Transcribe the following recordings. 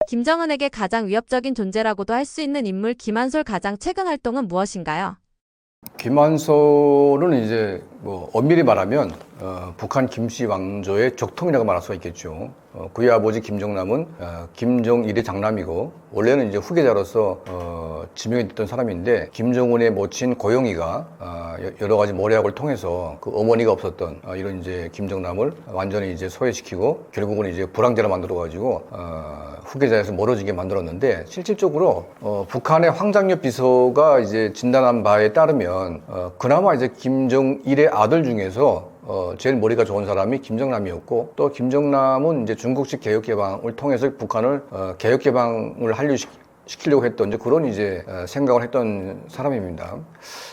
김정은에게 가장 위협적인 존재라고도 할 수 있는 인물 김한솔 가장 최근 활동은 무엇인가요? 김한솔은 이제 뭐 엄밀히 말하면 북한 김씨 왕조의 적통이라고 말할 수가 있겠죠. 그의 아버지 김정남은 김정일의 장남이고 원래는 이제 후계자로서 지명이 됐던 사람인데 김정은의 모친 고영이가 여러 가지 모략을 통해서 그 어머니가 없었던 이런 이제 김정남을 완전히 이제 소외시키고 결국은 이제 불황제를 만들어 가지고 후계자에서 멀어지게 만들었는데 실질적으로 북한의 황장엽 비서가 이제 진단한 바에 따르면 그나마 이제 김정일의 아들 중에서 제일 머리가 좋은 사람이 김정남이었고 또 김정남은 이제 중국식 개혁개방을 통해서 북한을 개혁개방을 시키려고 했던 이제 그런 이제 생각을 했던 사람입니다.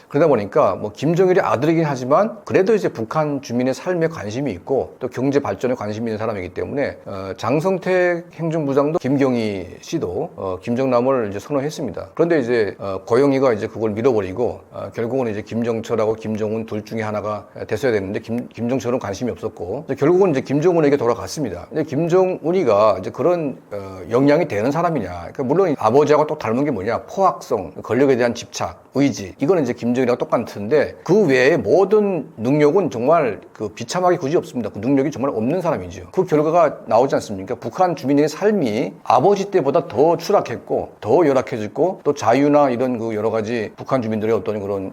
그러다 보니까 뭐 김정일의 아들이긴 하지만 그래도 이제 북한 주민의 삶에 관심이 있고 또 경제 발전에 관심이 있는 사람이기 때문에 장성택 행정부장도 김경희 씨도 김정남을 이제 선호했습니다. 그런데 이제 고영이가 이제 그걸 밀어버리고 결국은 이제 김정철하고 김정은 둘 중에 하나가 됐어야 되는데 김정철은 관심이 없었고 결국은 이제 김정은에게 돌아갔습니다. 근데 김정은이가 이제 그런 역량이 되는 사람이냐? 그러니까 물론 아버지하고 또 닮은 게 뭐냐? 포악성, 권력에 대한 집착, 의지. 이거는 이제 김정일이랑 똑같은데 그 외에 모든 능력은 정말 그 비참하게 굳이 없습니다. 그 능력이 정말 없는 사람이죠. 그 결과가 나오지 않습니까? 북한 주민의 삶이 아버지 때보다 더 추락했고 더 열악해졌고 또 자유나 이런 그 여러 가지 북한 주민들의 어떤 그런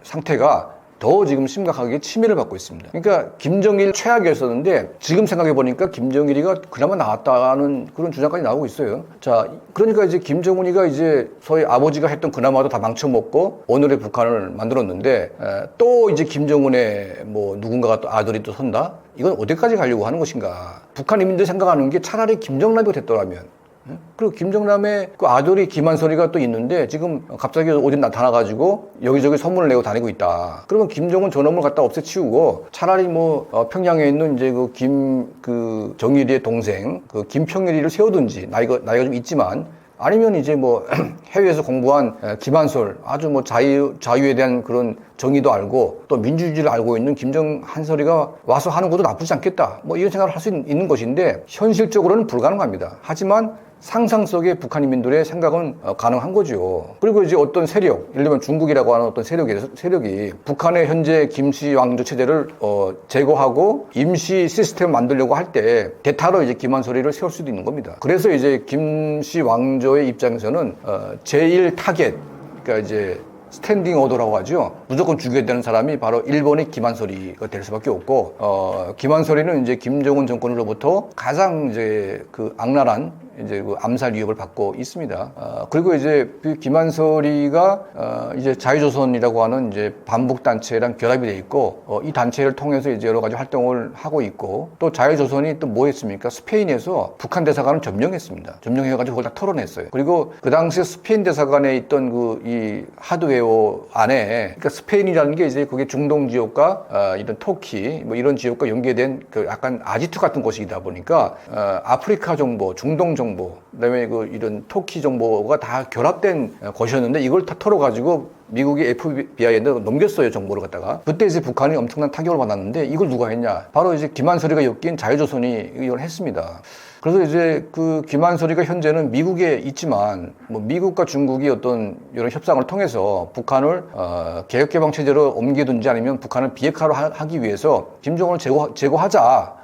상태가 더 지금 심각하게 침해를 받고 있습니다. 그러니까 김정일 최악이었었는데 지금 생각해보니까 김정일이가 그나마 나았다는 그런 주장까지 나오고 있어요. 자, 그러니까 이제 김정은이가 이제 소위 아버지가 했던 그나마도 다 망쳐먹고 오늘의 북한을 만들었는데 또 이제 김정은의 뭐 누군가가 또 아들이 또 선다? 이건 어디까지 가려고 하는 것인가? 북한 인민들이 생각하는 게 차라리 김정남이 됐더라면 그리고 김정남의 그 아들이 김한솔이가 또 있는데 지금 갑자기 어디 나타나가지고 여기저기 소문을 내고 다니고 있다. 그러면 김정은 저놈을 갖다 없애치우고 차라리 뭐 평양에 있는 이제 그 정일이의 동생 그 김평일이를 세우든지 나이가 좀 있지만 아니면 이제 뭐 해외에서 공부한 김한솔 아주 뭐 자유에 대한 그런 정의도 알고 또 민주주의를 알고 있는 김정한솔이가 와서 하는 것도 나쁘지 않겠다. 뭐 이런 생각을 할 수 있는 것인데 현실적으로는 불가능합니다. 하지만 상상 속의 북한 인민들의 생각은 가능한 거죠. 그리고 이제 어떤 세력, 예를 들면 중국이라고 하는 어떤 세력이 북한의 현재 김씨 왕조 체제를 제거하고 임시 시스템을 만들려고 할 때 대타로 이제 김한솔이를 세울 수도 있는 겁니다. 그래서 이제 김씨 왕조의 입장에서는 제1 타겟, 그러니까 이제 스탠딩 오더라고 하죠. 무조건 죽여야 되는 사람이 바로 일본의 김한솔이가 될 수밖에 없고, 김한솔이는 이제 김정은 정권으로부터 가장 이제 그 악랄한 이제 그 암살 위협을 받고 있습니다. 그리고 이제 그 김한솔이가 이제 자유조선이라고 하는 이제 반북 단체랑 결합이 돼 있고, 이 단체를 통해서 이제 여러 가지 활동을 하고 있고, 또 자유조선이 또 뭐 했습니까? 스페인에서 북한 대사관을 점령했습니다. 점령해가지고 그걸 다 털어냈어요. 그리고 그 당시에 스페인 대사관에 있던 그 이 하드웨어 안에, 그러니까 스페인이라는 게 이제 그게 중동 지역과 이런 터키 뭐 이런 지역과 연계된 그 약간 아지트 같은 곳이다 보니까 아프리카 정보, 중동 정보, 그다음에 그 이런 터키 정보가 다 결합된 곳이었는데 이걸 다 털어가지고 미국이 FBI에 넘겼어요, 정보를 갖다가. 그때 이제 북한이 엄청난 타격을 받았는데 이걸 누가 했냐? 바로 이제 김한솔이가 엮인 자유조선이 이걸 했습니다. 그래서 이제 그 김한솔이가 현재는 미국에 있지만 뭐 미국과 중국이 어떤 이런 협상을 통해서 북한을 개혁개방 체제로 옮기든지 아니면 북한을 비핵화로 하기 위해서 김정은을 제거하자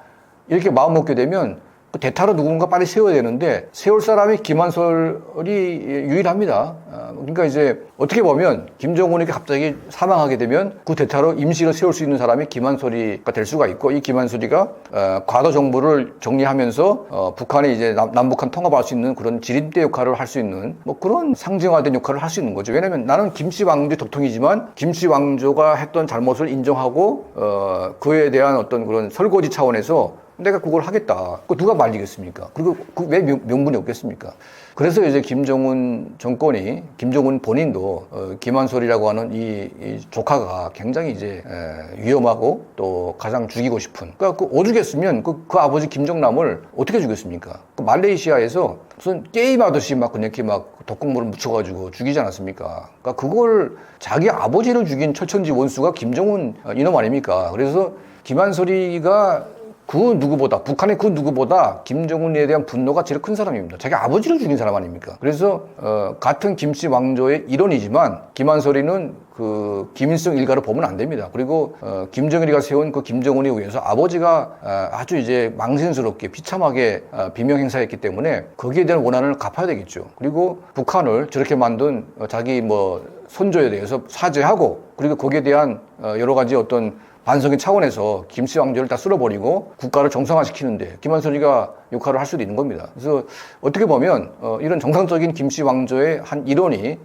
이렇게 마음 먹게 되면 그 대타로 누군가 빨리 세워야 되는데 세울 사람이 김한솔이 유일합니다. 그러니까 이제 어떻게 보면 김정은이 갑자기 사망하게 되면 그 대타로 임시로 세울 수 있는 사람이 김한솔이가 될 수가 있고 이 김한솔이가 과도 정부를 정리하면서 북한이 이제 남북한 통합할 수 있는 그런 지렛대 역할을 할 수 있는 뭐 그런 상징화된 역할을 할 수 있는 거죠. 왜냐하면 나는 김씨 왕조 적통이지만 김씨 왕조가 했던 잘못을 인정하고 그에 대한 어떤 그런 설거지 차원에서 내가 그걸 하겠다. 그 누가 말리겠습니까? 그리고 왜 명분이 없겠습니까? 그래서 이제 김정은 정권이, 김정은 본인도 김한솔이라고 하는 이 조카가 굉장히 이제 위험하고 또 가장 죽이고 싶은. 그러니까 그 오죽했으면 그 아버지 김정남을 어떻게 죽였습니까? 그 말레이시아에서 무슨 게임하듯이 막 그렇게 막 독극물을 묻혀가지고 죽이지 않았습니까? 그러니까 그걸 자기 아버지를 죽인 철천지 원수가 김정은 이놈 아닙니까? 그래서 김한솔이가 그 누구보다, 북한의 그 누구보다 김정은에 대한 분노가 제일 큰 사람입니다. 자기 아버지를 죽인 사람 아닙니까? 그래서 같은 김씨 왕조의 일원이지만 김한솔이는 그 김일성 일가를 보면 안 됩니다. 그리고 김정일이가 세운 그 김정은에 의해서 아버지가 아주 이제 망신스럽게 비참하게 비명 행사했기 때문에 거기에 대한 원한을 갚아야 되겠죠. 그리고 북한을 저렇게 만든 자기 뭐 손조에 대해서 사죄하고, 그리고 거기에 대한 여러 가지 어떤 반성의 차원에서 김씨 왕조를 다 쓸어버리고 국가를 정상화시키는데 김한솔이가 역할을 할 수도 있는 겁니다. 그래서 어떻게 보면 이런 정상적인 김씨 왕조의 한 일원이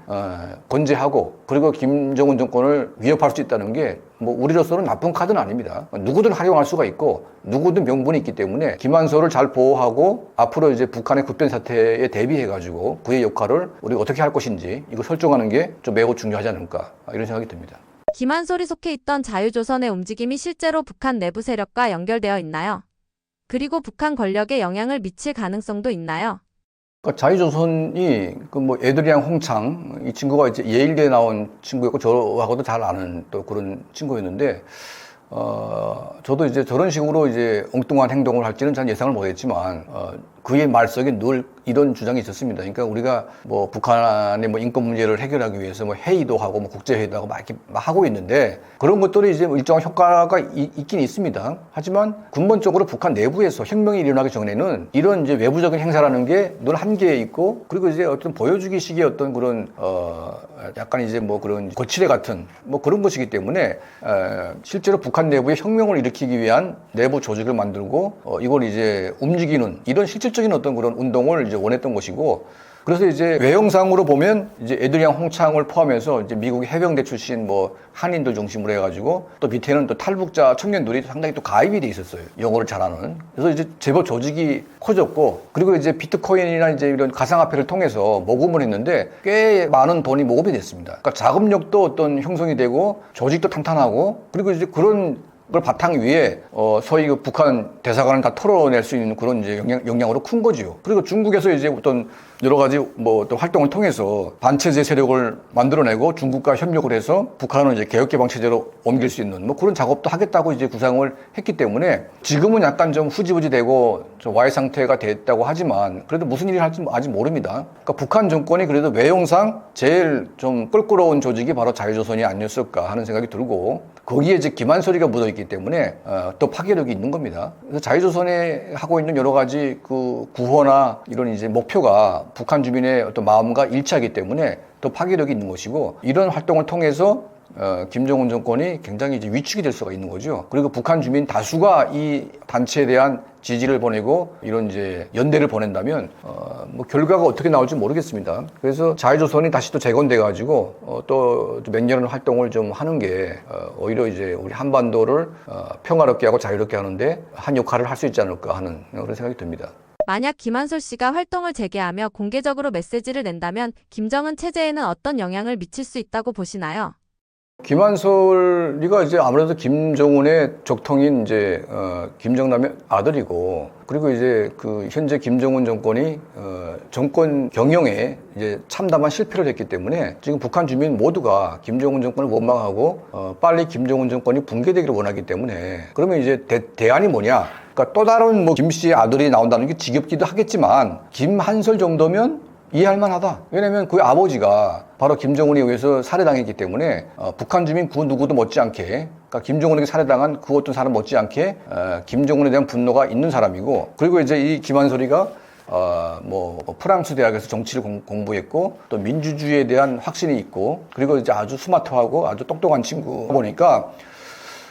건재하고, 그리고 김정은 정권을 위협할 수 있다는 게 뭐 우리로서는 나쁜 카드는 아닙니다. 누구든 활용할 수가 있고 누구든 명분이 있기 때문에 김한솔을 잘 보호하고 앞으로 이제 북한의 급변 사태에 대비해가지고 그의 역할을 우리가 어떻게 할 것인지 이거 설정하는 게 좀 매우 중요하지 않을까, 이런 생각이 듭니다. 김한솔이 속해 있던 자유조선의 움직임이 실제로 북한 내부 세력과 연결되어 있나요? 그리고 북한 권력에 영향을 미칠 가능성도 있나요? 그러니까 자유조선이 그 뭐 애들이랑 홍창, 이 친구가 이제 예일대에 나온 친구였고 저하고도 잘 아는 또 그런 친구였는데, 저도 이제 저런 식으로 이제 엉뚱한 행동을 할지는 잘 예상을 못했지만 그의 말석에 늘 이런 주장이 있었습니다. 그러니까 우리가 뭐 북한의 뭐 인권 문제를 해결하기 위해서 뭐 회의도 하고 뭐 국제회의도 하고 막 이렇게 막 하고 있는데 그런 것들이 이제 일정한 효과가 있긴 있습니다. 하지만 근본적으로 북한 내부에서 혁명이 일어나기 전에는 이런 이제 외부적인 행사라는 게 늘 한계에 있고, 그리고 이제 어떤 보여주기식의 어떤 그런 약간 이제 뭐 그런 거칠애 같은 뭐 그런 것이기 때문에 실제로 북한 내부에 혁명을 일으키기 위한 내부 조직을 만들고 이걸 이제 움직이는 이런 실질적인 어떤 그런 운동을 이제 원했던 것이고, 그래서 이제 외형상으로 보면 이제 에드리안 홍창을 포함해서 이제 미국 해병대 출신 뭐 한인들 중심으로 해가지고 또 밑에는 또 탈북자 청년들이 상당히 또 가입이 돼 있었어요. 영어를 잘하는. 그래서 이제 제법 조직이 커졌고, 그리고 이제 비트코인이나 이제 이런 가상화폐를 통해서 모금을 했는데 꽤 많은 돈이 모금이 됐습니다. 그러니까 자금력도 어떤 형성이 되고 조직도 탄탄하고, 그리고 이제 그런 걸 바탕 위에 소위 그 북한 대사관을 다 털어낼 수 있는 그런 이제 영향으로 큰 거지요. 그리고 중국에서 이제 어떤 여러 가지 뭐 어떤 활동을 통해서 반체제 세력을 만들어내고 중국과 협력을 해서 북한을 이제 개혁개방 체제로 옮길 수 있는 뭐 그런 작업도 하겠다고 이제 구상을 했기 때문에 지금은 약간 좀 후지부지되고 좀 와해 상태가 됐다고 하지만 그래도 무슨 일이 할지 아직 모릅니다. 그러니까 북한 정권이 그래도 외형상 제일 좀 껄끄러운 조직이 바로 자유조선이 아니었을까 하는 생각이 들고, 거기에 이제 김한솔이가 묻어있기 때문에 또 파괴력이 있는 겁니다. 그래서 자유조선에 하고 있는 여러 가지 그 구호나 이런 이제 목표가 북한 주민의 어떤 마음과 일치하기 때문에 더 파괴력이 있는 것이고, 이런 활동을 통해서 김정은 정권이 굉장히 이제 위축이 될 수가 있는 거죠. 그리고 북한 주민 다수가 이 단체에 대한 지지를 보내고 이런 이제 연대를 보낸다면 뭐 결과가 어떻게 나올지 모르겠습니다. 그래서 자유조선이 다시 또 재건돼 가지고 또 몇 년을 활동을 좀 하는 게 오히려 이제 우리 한반도를 평화롭게 하고 자유롭게 하는데 한 역할을 할 수 있지 않을까 하는 그런 생각이 듭니다. 만약 김한솔 씨가 활동을 재개하며 공개적으로 메시지를 낸다면 김정은 체제에는 어떤 영향을 미칠 수 있다고 보시나요? 김한솔이가 이제 아무래도 김정은의 적통인 이제 김정남의 아들이고, 그리고 이제 그 현재 김정은 정권이 정권 경영에 이제 참담한 실패를 했기 때문에 지금 북한 주민 모두가 김정은 정권을 원망하고 빨리 김정은 정권이 붕괴되기를 원하기 때문에, 그러면 이제 대안이 뭐냐? 그러니까 또 다른 뭐 김 씨의 아들이 나온다는 게 지겹기도 하겠지만 김한솔 정도면 이해할 만하다. 왜냐면 그의 아버지가 바로 김정은에 의해서 살해당했기 때문에 북한 주민 그 누구도 못지않게, 그러니까 김정은에게 살해당한 그 어떤 사람 못지않게 김정은에 대한 분노가 있는 사람이고, 그리고 이제 이 김한솔이가 뭐 프랑스 대학에서 정치를 공부했고 또 민주주의에 대한 확신이 있고, 그리고 이제 아주 스마트하고 아주 똑똑한 친구 보니까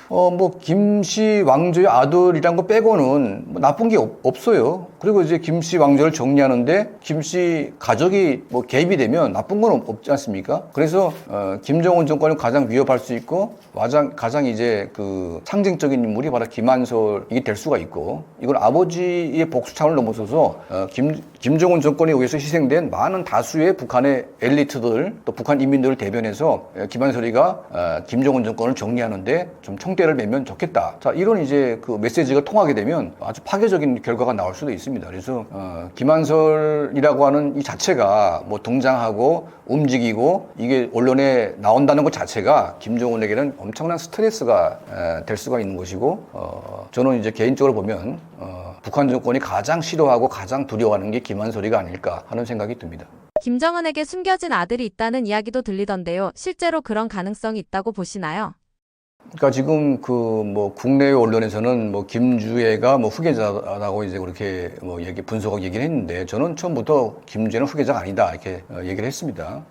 뭐 김씨 왕조의 아들이란 거 빼고는 뭐 나쁜 게 없어요. 그리고 이제 김씨 왕조를 정리하는데 김씨 가족이 뭐 개입이 되면 나쁜 건 없지 않습니까? 그래서 김정은 정권을 가장 위협할 수 있고 가장 이제 그 상징적인 인물이 바로 김한솔이 될 수가 있고, 이건 아버지의 복수 차원을 넘어서서 김정은 정권에 의해서 희생된 많은 다수의 북한의 엘리트들 또 북한 인민들을 대변해서 김한솔이가 김정은 정권을 정리하는데 좀 청대를 매면 좋겠다. 자, 이런 이제 그 메시지가 통하게 되면 아주 파괴적인 결과가 나올 수도 있습니다. 있습니다. 그래서 김한솔이라고 하는 이 자체가 뭐 등장하고 움직이고 이게 언론에 나온다는 것 자체가 김정은에게는 엄청난 스트레스가 될 수가 있는 것이고 저는 이제 개인적으로 보면 북한 정권이 가장 싫어하고 가장 두려워하는 게 김한솔이가 아닐까 하는 생각이 듭니다. 김정은에게 숨겨진 아들이 있다는 이야기도 들리던데요. 실제로 그런 가능성이 있다고 보시나요? 그러니까 지금 그 뭐 국내 언론에서는 뭐 김주애가 뭐 후계자라고 이제 그렇게 뭐 분석하고 얘기를 했는데 저는 처음부터 김주애는 후계자가 아니다 이렇게 얘기를 했습니다.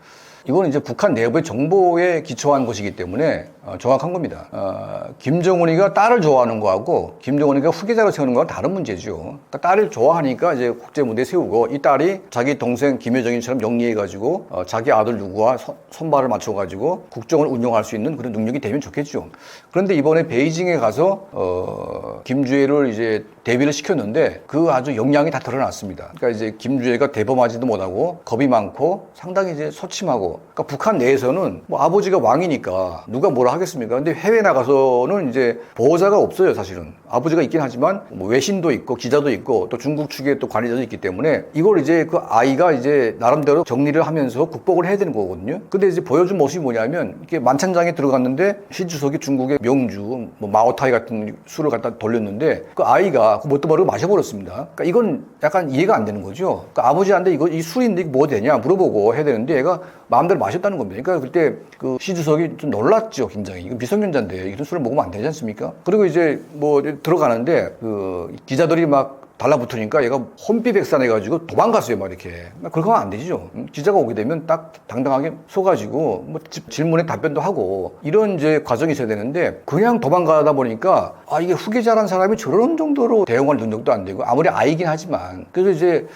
이거는 이제 북한 내부의 정보에 기초한 것이기 때문에 정확한 겁니다. 김정은이가 딸을 좋아하는 거하고 김정은이가 후계자로 세우는 거는 다른 문제죠. 그러니까 딸을 좋아하니까 이제 국제 무대에 세우고 이 딸이 자기 동생 김여정인처럼 영리해가지고 자기 아들 누구와 손발을 맞춰가지고 국정을 운영할 수 있는 그런 능력이 되면 좋겠죠. 그런데 이번에 베이징에 가서 김주애를 이제 대비를 시켰는데 그 아주 역량이 다 드러났습니다. 그러니까 이제 김주애가 대범하지도 못하고 겁이 많고 상당히 이제 소침하고 그러니까 북한 내에서는 뭐 아버지가 왕이니까 누가 뭐라 하겠습니까? 근데 해외 나가서는 이제 보호자가 없어요, 사실은. 아버지가 있긴 하지만 뭐 외신도 있고 기자도 있고 또 중국 측에 또 관리자도 있기 때문에 이걸 이제 그 아이가 이제 나름대로 정리를 하면서 극복을 해야 되는 거거든요. 근데 이제 보여준 모습이 뭐냐면 이렇게 만찬장에 들어갔는데 시 주석이 중국의 명주, 뭐 마오타이 같은 술을 갖다 돌렸는데 그 아이가 그 뭣도 모르고 마셔버렸습니다. 그러니까 이건 약간 이해가 안 되는 거죠. 그러니까 아버지한테 이 술인데 이거 뭐 되냐 물어보고 해야 되는데 얘가 마음대로 마셨다는 겁니다. 그러니까 그때 그 시 주석이 좀 놀랐죠, 굉장히. 이거 미성년자인데 이런 술을 먹으면 안 되지 않습니까? 그리고 이제 뭐 들어가는데 그 기자들이 막 달라붙으니까 얘가 혼비백산해가지고 도망갔어요, 막 이렇게. 그렇게 하면 안 되죠. 기자가 오게 되면 딱 당당하게 서가지고 뭐 질문에 답변도 하고 이런 이제 과정이 있어야 되는데 그냥 도망가다 보니까 이게 후계자라는 사람이 저런 정도로 대응할 능력도 안 되고 아무리 아이긴 하지만 그래서 이제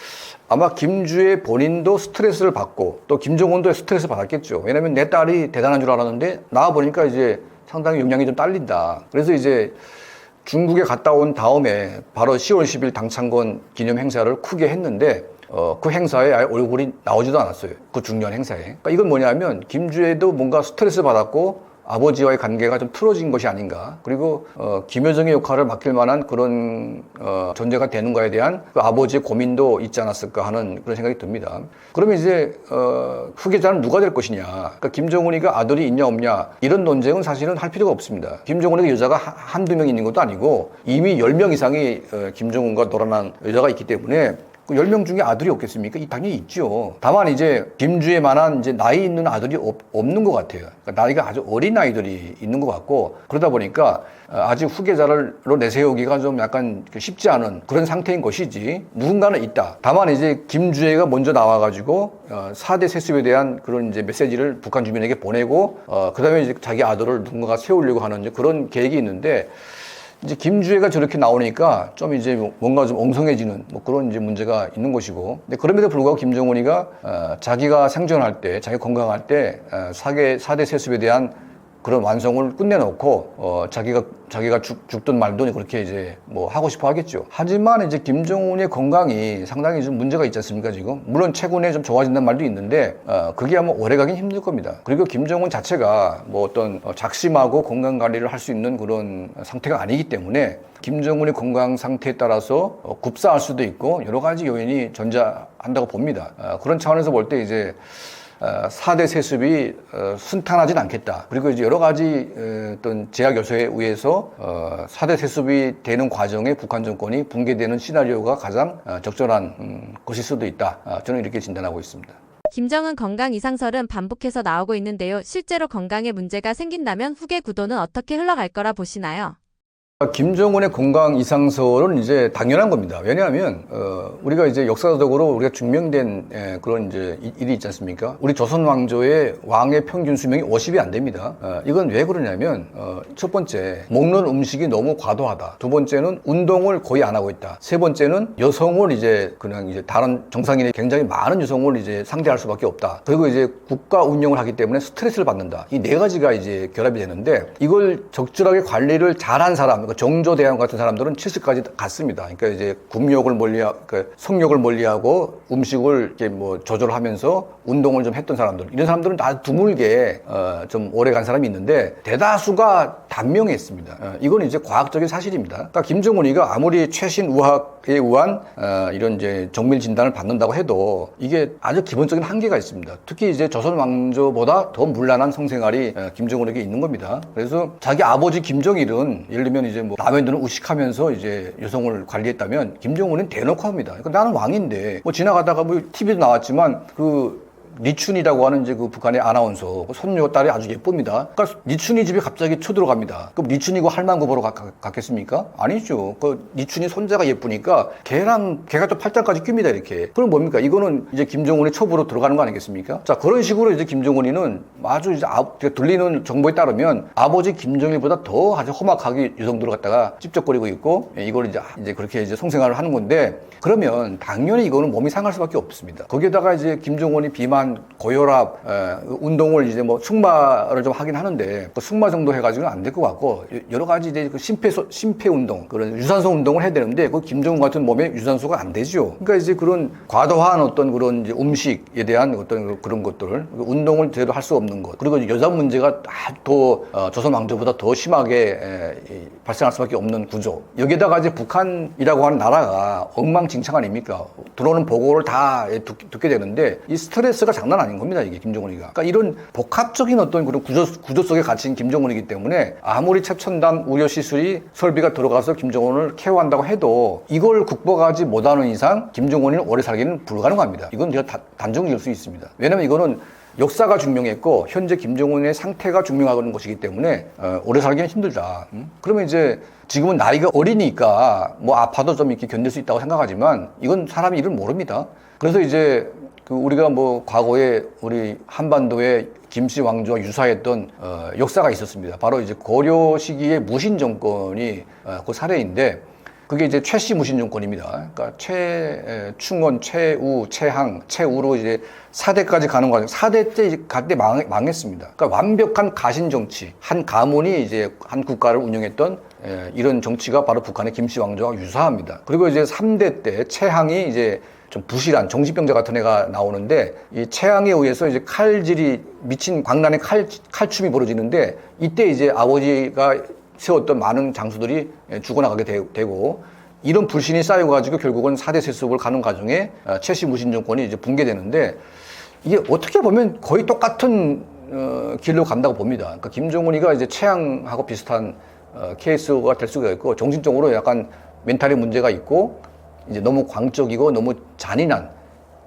아마 김주애 본인도 스트레스를 받고 또 김정은도 스트레스 받았겠죠. 왜냐면 내 딸이 대단한 줄 알았는데 나와보니까 이제 상당히 역량이 좀 딸린다. 그래서 이제 중국에 갔다 온 다음에 바로 10월 10일 당창건 기념 행사를 크게 했는데 그 행사에 아예 얼굴이 나오지도 않았어요. 그 중요한 행사에. 그러니까 이건 뭐냐면 김주애도 뭔가 스트레스 받았고 아버지와의 관계가 좀 틀어진 것이 아닌가. 그리고 김여정의 역할을 맡길 만한 그런 존재가 되는가에 대한 그 아버지의 고민도 있지 않았을까 하는 그런 생각이 듭니다. 그러면 이제 후계자는 누가 될 것이냐. 그러니까 김정은이가 아들이 있냐 없냐 이런 논쟁은 사실은 할 필요가 없습니다. 김정은이가 여자가 한두 명 있는 것도 아니고 이미 10명 이상이 김정은과 놀아난 여자가 있기 때문에 10명 중에 아들이 없겠습니까? 당연히 있죠. 다만 이제 김주애만한 이제 나이 있는 아들이 없는 것 같아요. 그러니까 나이가 아주 어린 아이들이 있는 것 같고 그러다 보니까 아직 후계자로 내세우기가 좀 약간 쉽지 않은 그런 상태인 것이지 누군가는 있다. 다만 이제 김주애가 먼저 나와가지고 4대 세습에 대한 그런 이제 메시지를 북한 주민에게 보내고 그다음에 이제 자기 아들을 누군가가 세우려고 하는 이제 그런 계획이 있는데 이제 김주애가 저렇게 나오니까 좀 이제 뭔가 좀 엉성해지는 뭐 그런 이제 문제가 있는 것이고. 근데 그럼에도 불구하고 김정은이가 자기가 생존할 때, 자기 건강할 때 4대 세습에 대한 그런 완성을 끝내놓고 자기가 죽든 말든 그렇게 이제 뭐 하고 싶어 하겠죠. 하지만 이제 김정은의 건강이 상당히 좀 문제가 있지 않습니까 지금? 물론 최근에 좀 좋아진다는 말도 있는데 그게 아마 오래가긴 힘들 겁니다. 그리고 김정은 자체가 뭐 어떤 작심하고 건강 관리를 할 수 있는 그런 상태가 아니기 때문에 김정은의 건강 상태에 따라서 굽사할 수도 있고 여러 가지 요인이 존재한다고 봅니다. 그런 차원에서 볼 때 이제 4대 세습이 순탄하진 않겠다. 그리고 이제 여러 가지 어떤 제약 요소에 의해서 4대 세습이 되는 과정에 북한 정권이 붕괴되는 시나리오가 가장 적절한 것일 수도 있다. 저는 이렇게 진단하고 있습니다. 김정은 건강 이상설은 반복해서 나오고 있는데요. 실제로 건강에 문제가 생긴다면 후계 구도는 어떻게 흘러갈 거라 보시나요? 김정은의 건강 이상설은 이제 당연한 겁니다. 왜냐하면 우리가 이제 역사적으로 우리가 증명된 그런 이제 일이 있지 않습니까? 우리 조선 왕조의 왕의 평균 수명이 50이 안 됩니다. 이건 왜 그러냐면 첫 번째 먹는 음식이 너무 과도하다. 두 번째는 운동을 거의 안 하고 있다. 세 번째는 여성을 이제 그냥 이제 다른 정상인의 굉장히 많은 여성을 이제 상대할 수밖에 없다. 그리고 이제 국가 운영을 하기 때문에 스트레스를 받는다. 이 네 가지가 이제 결합이 되는데 이걸 적절하게 관리를 잘한 사람 그 정조대왕 같은 사람들은 70까지 갔습니다. 그러니까 이제 국욕을 그러니까 성욕을 멀리하고 음식을 이렇게 뭐 조절하면서 운동을 좀 했던 사람들, 이런 사람들은 아주 드물게 좀 오래 간 사람이 있는데 대다수가 단명했습니다. 이건 이제 과학적인 사실입니다. 그러니까 김정은이가 아무리 최신 의학에 의한 이런 이제 정밀 진단을 받는다고 해도 이게 아주 기본적인 한계가 있습니다. 특히 이제 조선 왕조보다 더 문란한 성생활이 김정은에게 있는 겁니다. 그래서 자기 아버지 김정일은 예를 들면 이제 뭐 남해도는 의식하면서 이제 여성을 관리했다면 김정은은 대놓고 합니다. 그러니까 나는 왕인데 뭐 지나가다가 뭐 TV도 나왔지만 그 리춘이라고 하는 이제 그 북한의 아나운서, 그 손녀 딸이 아주 예쁩니다. 그러니까 리춘이 집에 갑자기 쳐들어갑니다. 그럼 리춘이고 할망구 보러 갔겠습니까? 아니죠. 그 리춘이 손자가 예쁘니까 걔가 또 팔짱까지 낍니다, 이렇게. 그럼 뭡니까? 이거는 이제 김정은의 첩으로 들어가는 거 아니겠습니까? 자, 그런 식으로 이제 김정은이는 아주 이제 들리는 정보에 따르면 아버지 김정일보다 더 아주 험악하게 여성들을 갖다가 찝쩍거리고 있고, 이걸 이제 그렇게 이제 성생활을 하는 건데, 그러면 당연히 이거는 몸이 상할 수밖에 없습니다. 거기에다가 이제 김정은이 비만, 고혈압, 운동을 이제 뭐 승마를 좀 하긴 하는데 그 승마 정도 해가지고는 안 될 것 같고 여러 가지 이제 그 심폐 운동, 그런 유산소 운동을 해야 되는데 그 김정은 같은 몸에 유산소가 안 되죠. 그러니까 이제 그런 과도한 어떤 그런 이제 음식에 대한 어떤 그런 것들, 운동을 제대로 할 수 없는 것, 그리고 여자 문제가 더 조선 왕조보다 더 심하게 발생할 수밖에 없는 구조. 여기에다가 이제 북한이라고 하는 나라가 엉망진창 아닙니까? 들어오는 보고를 다 듣게 되는데 이 스트레스가 장난 아닌 겁니다, 이게 김정은이가. 그러니까 이런 복합적인 어떤 그런 구조 속에 갇힌 김정은이기 때문에 아무리 최첨단 의료 시술이 설비가 들어가서 김정은을 케어한다고 해도 이걸 극복하지 못하는 이상 김정은이는 오래 살기는 불가능합니다. 이건 제가 단정 지을 수 있습니다. 왜냐면 이거는 역사가 증명했고 현재 김정은의 상태가 증명하는 것이기 때문에 오래 살기는 힘들다. 그러면 이제 지금은 나이가 어리니까 뭐 아파도 좀 이렇게 견딜 수 있다고 생각하지만 이건 사람이 일을 모릅니다. 그래서 이제 우리가 뭐 과거에 우리 한반도에 김씨 왕조와 유사했던 역사가 있었습니다. 바로 이제 고려 시기의 무신 정권이 그 사례인데 그게 이제 최씨 무신 정권입니다. 그러니까 충원, 최우, 최항, 최우로 이제 4대까지 가는 과정. 4대 때 갈 때 망했습니다. 그러니까 완벽한 가신 정치. 한 가문이 이제 한 국가를 운영했던 이런 정치가 바로 북한의 김씨 왕조와 유사합니다. 그리고 이제 3대 때 최항이 이제 좀 부실한 정신병자 같은 애가 나오는데 이 최항에 의해서 이제 칼질이 미친 광란의 칼춤이 벌어지는데 이때 이제 아버지가 세웠던 많은 장수들이 죽어나가게 되고 이런 불신이 쌓여가지고 결국은 4대 세습을 가는 과정에 최씨 무신 정권이 이제 붕괴되는데 이게 어떻게 보면 거의 똑같은 길로 간다고 봅니다. 그러니까 김정은이가 이제 최항하고 비슷한 케이스가 될 수가 있고 정신적으로 약간 멘탈의 문제가 있고 이제 너무 광적이고 너무 잔인한,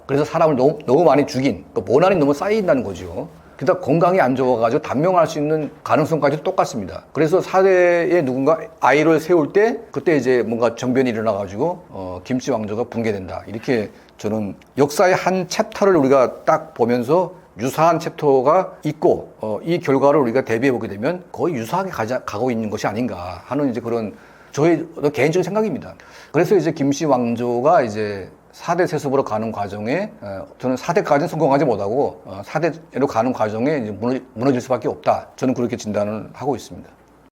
그래서 사람을 너무 많이 죽인, 그 모난이 너무 쌓인다는 거죠. 게다가 건강이 안 좋아가지고 단명할 수 있는 가능성까지도 똑같습니다. 그래서 4대에 누군가 아이를 세울 때 그때 이제 뭔가 정변이 일어나가지고 김씨 왕조가 붕괴된다. 이렇게 저는 역사의 한 챕터를 우리가 딱 보면서 유사한 챕터가 있고 이 결과를 우리가 대비해 보게 되면 거의 유사하게 가고 있는 것이 아닌가 하는 이제 그런 저의 개인적인 생각입니다. 그래서 이제 김씨 왕조가 이제 4대 세습으로 가는 과정에 저는 4대까지는 성공하지 못하고 4대로 가는 과정에 이제 무너질 수밖에 없다. 저는 그렇게 진단을 하고 있습니다.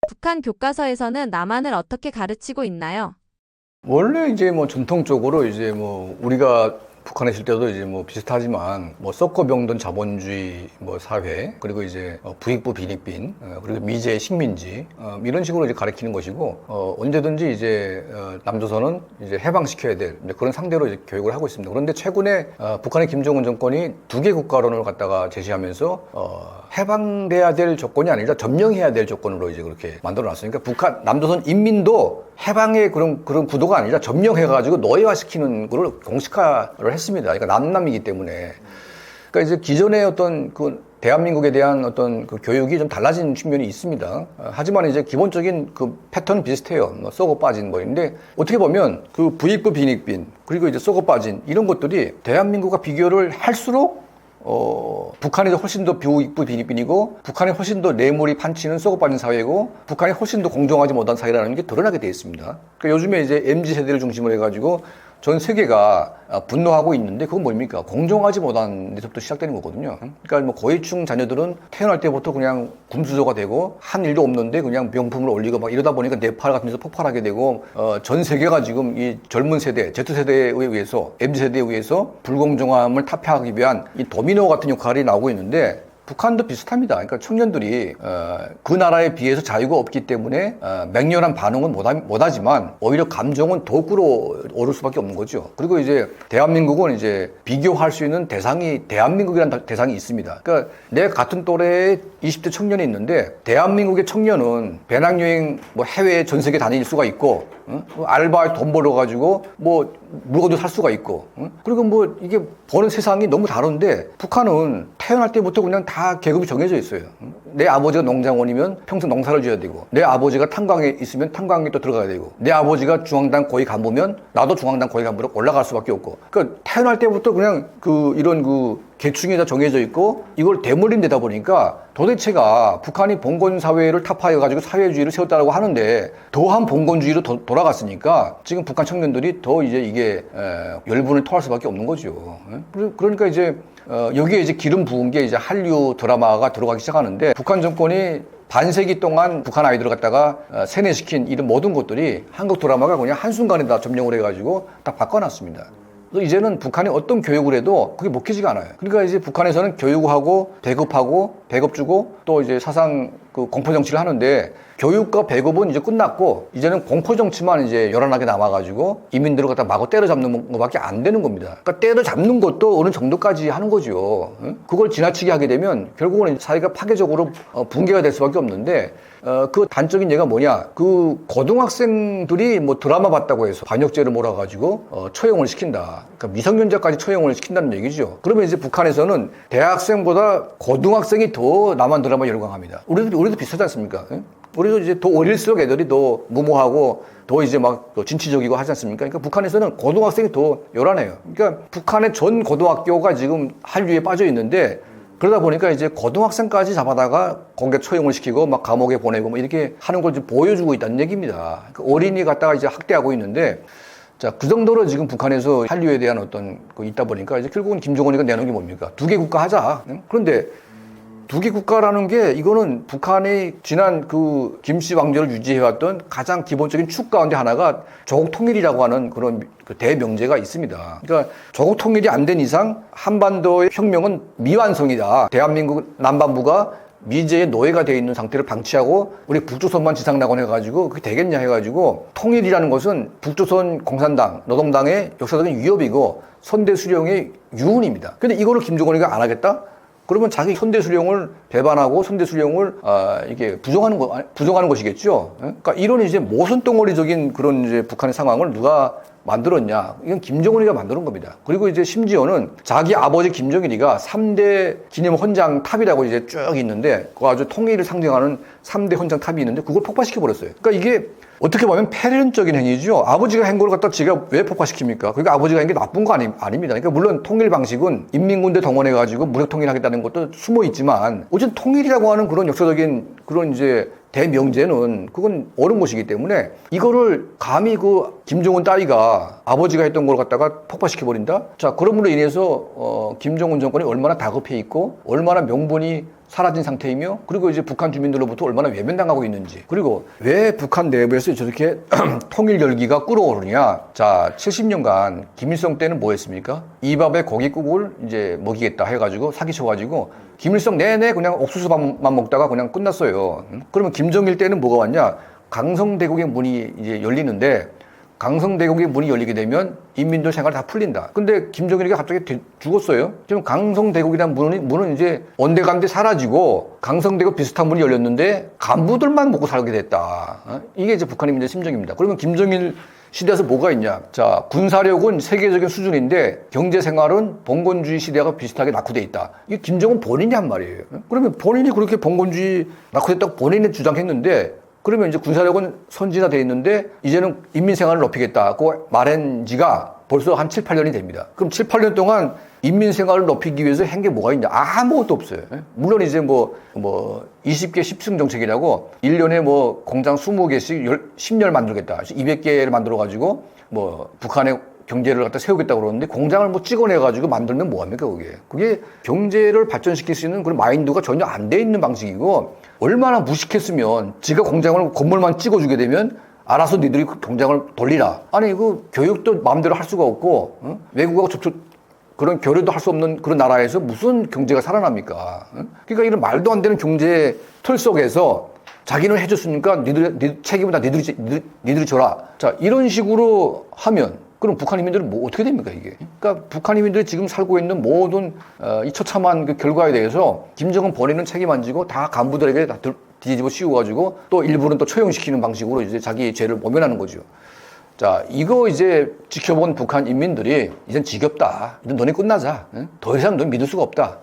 북한 교과서에서는 남한을 어떻게 가르치고 있나요? 원래 이제 뭐 전통적으로 이제 뭐 우리가 북한에 있을 때도 이제 뭐 비슷하지만 뭐 썩고 병든 자본주의 뭐 사회, 그리고 이제 부익부 빈익빈, 그리고 미제 식민지 이런 식으로 이제 가르치는 것이고 언제든지 이제 남조선은 이제 해방시켜야 될 그런 상대로 이제 교육을 하고 있습니다. 그런데 최근에 북한의 김정은 정권이 두 개 국가론을 갖다가 제시하면서 해방돼야 될 조건이 아니라 점령해야 될 조건으로 이제 그렇게 만들어놨으니까 북한 남조선 인민도 해방의 그런 구도가 아니라 점령해가지고 노예화시키는 거를 공식화를 했습니다. 그러니까 남남이기 때문에. 그러니까 이제 기존의 어떤 그 대한민국에 대한 어떤 그 교육이 좀 달라진 측면이 있습니다. 하지만 이제 기본적인 그 패턴은 비슷해요. 뭐 쏘고 빠진 뭐인데 어떻게 보면 그 부익부 빈익빈 그리고 이제 쏘고 빠진 이런 것들이 대한민국과 비교를 할수록 북한이 훨씬 더 부익부 빈익빈이고 북한이 훨씬 더 뇌물이 판치는 쏘고 빠진 사회고 북한이 훨씬 더 공정하지 못한 사회라는 게 드러나게 되어 있습니다. 그러니까 요즘에 이제 MZ 세대를 중심으로 해가지고 전 세계가 분노하고 있는데 그건 뭡니까? 공정하지 못한 데서부터 시작되는 거거든요. 그러니까 뭐 고위층 자녀들은 태어날 때부터 그냥 금수저가 되고 한 일도 없는데 그냥 명품을 올리고 막 이러다 보니까 네팔 같은 데서 폭발하게 되고 전 세계가 지금 이 젊은 세대, Z세대에 의해서 MZ세대에 의해서 불공정함을 타파하기 위한 이 도미노 같은 역할이 나오고 있는데 북한도 비슷합니다. 그러니까 청년들이 그 나라에 비해서 자유가 없기 때문에 맹렬한 반응은 못하지만 오히려 감정은 더 끌어오를 수밖에 없는 거죠. 그리고 이제 대한민국은 이제 비교할 수 있는 대상이 대한민국이라는 대상이 있습니다. 그러니까 내 같은 또래의 20대 청년이 있는데 대한민국의 청년은 배낭여행 뭐 해외 전 세계 다닐 수가 있고 알바에 돈 벌어가지고 뭐 물건도 살 수가 있고 그리고 뭐 이게 보는 세상이 너무 다른데 북한은 태어날 때부터 그냥 다 계급이 정해져 있어요. 내 아버지가 농장원이면 평생 농사를 지어야 되고 내 아버지가 탄광에 있으면 탄광에 또 들어가야 되고 내 아버지가 중앙당 고위 간부면 나도 중앙당 고위 간부로 올라갈 수밖에 없고 그러니까 태어날 때부터 그냥 이런 계층이 다 정해져 있고 이걸 대물림 되다 보니까 도대체가 북한이 봉건 사회를 타파해가지고 사회주의를 세웠다고 하는데 더한 봉건주의로 돌아갔으니까 지금 북한 청년들이 더 이제 이게 열분을 토할 수밖에 없는 거죠. 그러니까 이제 여기에 이제 기름 부은 게 이제 한류 드라마가 들어가기 시작하는데 북한 정권이 반세기 동안 북한 아이들을 갖다가 세뇌시킨 이런 모든 것들이 한국 드라마가 그냥 한순간에 다 점령을 해가지고 다 바꿔놨습니다. 그래서 이제는 북한이 어떤 교육을 해도 그게 먹히지가 않아요. 그러니까 이제 북한에서는 교육하고 배급 주고 또 이제 사상 공포 정치를 하는데 교육과 배급은 이제 끝났고 이제는 공포 정치만 이제 요란하게 남아가지고 이민들을 갖다 마구 때려잡는 것밖에 안 되는 겁니다. 그러니까 때려잡는 것도 어느 정도까지 하는 거죠. 그걸 지나치게 하게 되면 결국은 사회가 파괴적으로 붕괴가 될 수밖에 없는데 그 단적인 예가 뭐냐? 그 고등학생들이 뭐 드라마 봤다고 해서 반역죄를 몰아가지고 처형을 시킨다. 그러니까 미성년자까지 처형을 시킨다는 얘기죠. 그러면 이제 북한에서는 대학생보다 고등학생이 더 남한 드라마 열광합니다. 우리도 비슷하지 않습니까? 우리도 이제 더 어릴수록 애들이 더 무모하고 더 이제 막 진취적이고 하지 않습니까? 그러니까 북한에서는 고등학생이 더 요란해요. 그러니까 북한의 전 고등학교가 지금 한류에 빠져 있는데 그러다 보니까 이제 고등학생까지 잡아다가 공개 처형을 시키고 막 감옥에 보내고 뭐 이렇게 하는 걸 좀 보여주고 있다는 얘기입니다. 그러니까 어린이 갖다가 이제 학대하고 있는데 자, 그 정도로 지금 북한에서 한류에 대한 어떤 있다 보니까 이제 결국은 김정은이가 내놓은 게 뭡니까? 두 개 국가 하자. 그런데 두 개 국가라는 게 이거는 북한이 지난 김씨 왕조를 유지해왔던 가장 기본적인 축 가운데 하나가 조국 통일이라고 하는 그런 대명제가 있습니다. 그러니까 조국 통일이 안 된 이상 한반도의 혁명은 미완성이다. 대한민국 남반부가 미제의 노예가 되어 있는 상태를 방치하고 우리 북조선만 지상낙원 해가지고 그게 되겠냐 해가지고 통일이라는 것은 북조선 공산당, 노동당의 역사적인 위협이고 선대수령의 유훈입니다. 근데 이거를 김정은이가 안 하겠다? 그러면 자기 선대수령을 배반하고 선대수령을 이게 부정하는 것이겠죠. 그러니까 이런 이제 모순덩어리적인 그런 이제 북한의 상황을 누가 만들었냐? 이건 김정은이가 만드는 겁니다. 그리고 이제 심지어는 자기 아버지 김정일이가 3대 기념 헌장 탑이라고 이제 쭉 있는데 그 아주 통일을 상징하는 3대 헌장 탑이 있는데 그걸 폭파시켜 버렸어요. 그러니까 이게 어떻게 보면 패륜적인 행위죠. 아버지가 한 거를 갖다 지가 왜 폭파시킵니까? 그러니까 아버지가 한 게 나쁜 거 아닙니다. 그러니까 물론 통일 방식은 인민군대 동원해가지고 무력 통일하겠다는 것도 숨어 있지만 어쨌든 통일이라고 하는 그런 역사적인 그런 이제 대명제는 그건 옳은 것이기 때문에 이거를 감히 김정은 따위가 아버지가 했던 걸 갖다가 폭파시켜버린다? 자, 그럼으로 인해서 김정은 정권이 얼마나 다급해 있고 얼마나 명분이 사라진 상태이며 그리고 이제 북한 주민들로부터 얼마나 외면당하고 있는지 그리고 왜 북한 내부에서 저렇게 통일 열기가 끓어오르냐. 자, 70년간 김일성 때는 뭐 했습니까? 이 밥에 고깃국을 이제 먹이겠다 해가지고 사기쳐가지고 김일성 내내 그냥 옥수수밥만 먹다가 그냥 끝났어요. 그러면 김정일 때는 뭐가 왔냐? 강성대국의 문이 이제 열리는데 강성대국의 문이 열리게 되면 인민들 생활 다 풀린다. 근데 김정일이가 갑자기 죽었어요. 지금 강성대국이라는 문은 이제 온데간데 사라지고 강성대국 비슷한 문이 열렸는데 간부들만 먹고 살게 됐다. 이게 이제 북한의 문제 심정입니다. 그러면 김정일 시대에서 뭐가 있냐? 자, 군사력은 세계적인 수준인데 경제 생활은 봉건주의 시대가 비슷하게 낙후돼 있다. 이게 김정은 본인이 한 말이에요. 그러면 본인이 그렇게 봉건주의 낙후됐다고 본인이 주장했는데 그러면 이제 군사력은 선진화되어 있는데 이제는 인민 생활을 높이겠다고 말한 지가 벌써 한 7, 8년이 됩니다. 그럼 7, 8년 동안 인민 생활을 높이기 위해서 한 게 뭐가 있냐? 아무것도 없어요. 물론 이제 20개 10승 정책이라고 1년에 공장 20개씩 10열 만들겠다. 200개를 만들어가지고 북한의 경제를 갖다 세우겠다고 그러는데 공장을 뭐 찍어내가지고 만들면 뭐합니까, 그게? 그게 경제를 발전시킬 수 있는 그런 마인드가 전혀 안 돼 있는 방식이고, 얼마나 무식했으면 지가 공장을, 건물만 찍어주게 되면 알아서 니들이 그 공장을 돌리라. 아니, 그 교육도 마음대로 할 수가 없고, 외국하고 그런 교류도 할 수 없는 그런 나라에서 무슨 경제가 살아납니까? 그러니까 이런 말도 안 되는 경제 틀 속에서 자기는 해줬으니까 니들 책임은 다 니들이 져라. 자, 이런 식으로 하면 그럼 북한 인민들은 뭐 어떻게 됩니까, 이게? 그러니까 북한 인민들이 지금 살고 있는 모든 이 처참한 그 결과에 대해서 김정은 본인은 책임 안 지고 다 간부들에게 다 뒤집어 씌워가지고 또 일부는 또 처형시키는 방식으로 이제 자기 죄를 모면하는 거죠. 자, 이거 이제 지켜본 북한 인민들이 이젠 지겹다. 이제 너네 끝나자. 더 이상 넌 믿을 수가 없다.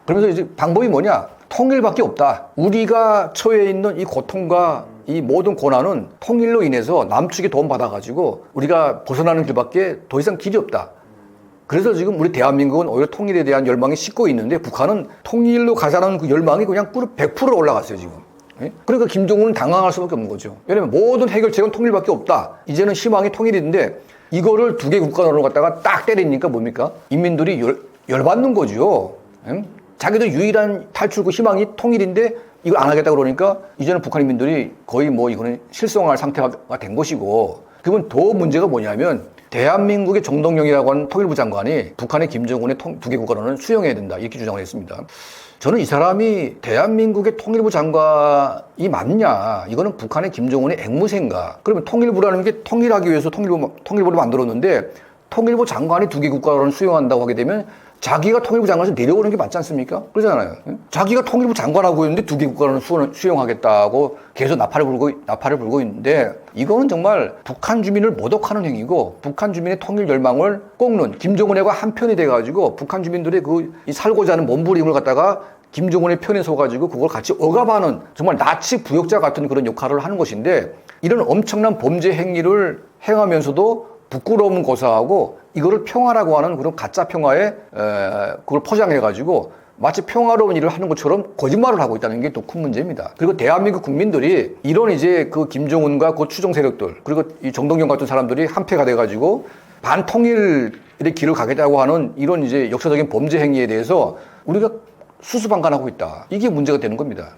그러면서 이제 방법이 뭐냐? 통일밖에 없다. 우리가 처해 있는 이 고통과 이 모든 고난은 통일로 인해서 남측에 도움받아가지고 우리가 벗어나는 길밖에 더 이상 길이 없다. 그래서 지금 우리 대한민국은 오히려 통일에 대한 열망이 식고 있는데 북한은 통일로 가자는 그 열망이 그냥 100% 올라갔어요, 지금. 그러니까 김정은은 당황할 수밖에 없는 거죠. 왜냐면 모든 해결책은 통일밖에 없다. 이제는 희망이 통일인데 이거를 두 개 국가론을 갖다가 딱 때리니까 뭡니까? 인민들이 열받는 거죠. 자기도 유일한 탈출구 희망이 통일인데 이걸 안 하겠다 그러니까 이제는 북한 인민들이 거의 뭐 이거는 실성할 상태가 된 것이고, 그러면 더 문제가 뭐냐면 대한민국의 정동영이라고 하는 통일부 장관이 북한의 김정은의 두 개 국가론을 수용해야 된다, 이렇게 주장을 했습니다. 저는 이 사람이 대한민국의 통일부 장관이 맞냐, 이거는 북한의 김정은의 앵무새인가. 그러면 통일부라는 게 통일하기 위해서 통일부를 만들었는데 통일부 장관이 두 개 국가론을 수용한다고 하게 되면 자기가 통일부 장관에서 내려오는 게 맞지 않습니까? 그러잖아요. 자기가 통일부 장관하고 있는데 두 개 국가론을 수용하겠다고 계속 나팔을 불고 있는데, 이거는 정말 북한 주민을 모독하는 행위고 북한 주민의 통일 열망을 꺾는, 김정은과 한편이 돼가지고 북한 주민들의 이 살고자 하는 몸부림을 갖다가 김정은의 편에 서가지고 그걸 같이 억압하는 정말 나치 부역자 같은 그런 역할을 하는 것인데, 이런 엄청난 범죄 행위를 행하면서도 부끄러움은 고사하고 이거를 평화라고 하는 그런 가짜 평화에 그걸 포장해가지고 마치 평화로운 일을 하는 것처럼 거짓말을 하고 있다는 게 또 큰 문제입니다. 그리고 대한민국 국민들이 이런 이제 그 김정은과 그 추종 세력들, 그리고 이 정동영 같은 사람들이 한패가 돼가지고 반통일의 길을 가겠다고 하는 이런 이제 역사적인 범죄 행위에 대해서 우리가 수수방관하고 있다. 이게 문제가 되는 겁니다.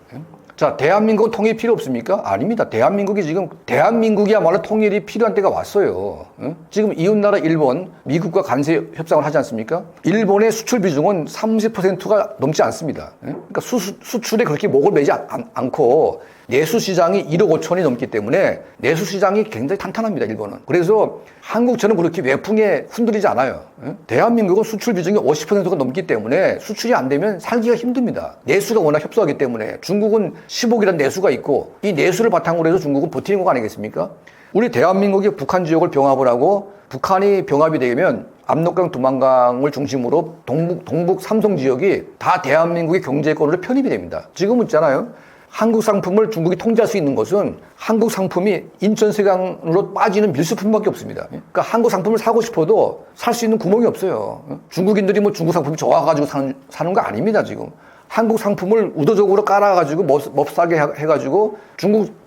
자, 대한민국은 통일이 필요 없습니까? 아닙니다. 대한민국이야말로 통일이 필요한 때가 왔어요. 지금 이웃나라 일본, 미국과 관세 협상을 하지 않습니까? 일본의 수출 비중은 30%가 넘지 않습니다. 그러니까 수출에 그렇게 목을 매지 않고 내수 시장이 1억 5천이 넘기 때문에 내수 시장이 굉장히 탄탄합니다, 일본은. 그래서 한국처럼 그렇게 외풍에 흔들리지 않아요. 대한민국은 수출 비중이 50%가 넘기 때문에 수출이 안 되면 살기가 힘듭니다. 내수가 워낙 협소하기 때문에. 중국은 10억이라는 내수가 있고 이 내수를 바탕으로 해서 중국은 버티는 거 아니겠습니까? 우리 대한민국이 북한 지역을 병합을 하고 북한이 병합이 되면 압록강, 두만강을 중심으로 동북 삼성 지역이 다 대한민국의 경제권으로 편입이 됩니다. 지금은 있잖아요. 한국 상품을 중국이 통제할 수 있는 것은 한국 상품이 인천세강으로 빠지는 밀수품밖에 없습니다. 그러니까 한국 상품을 사고 싶어도 살 수 있는 구멍이 없어요. 중국인들이 뭐 중국 상품이 좋아가지고 사는 거 아닙니다, 지금. 한국 상품을 의도적으로 깔아가지고 몹싸게 해가지고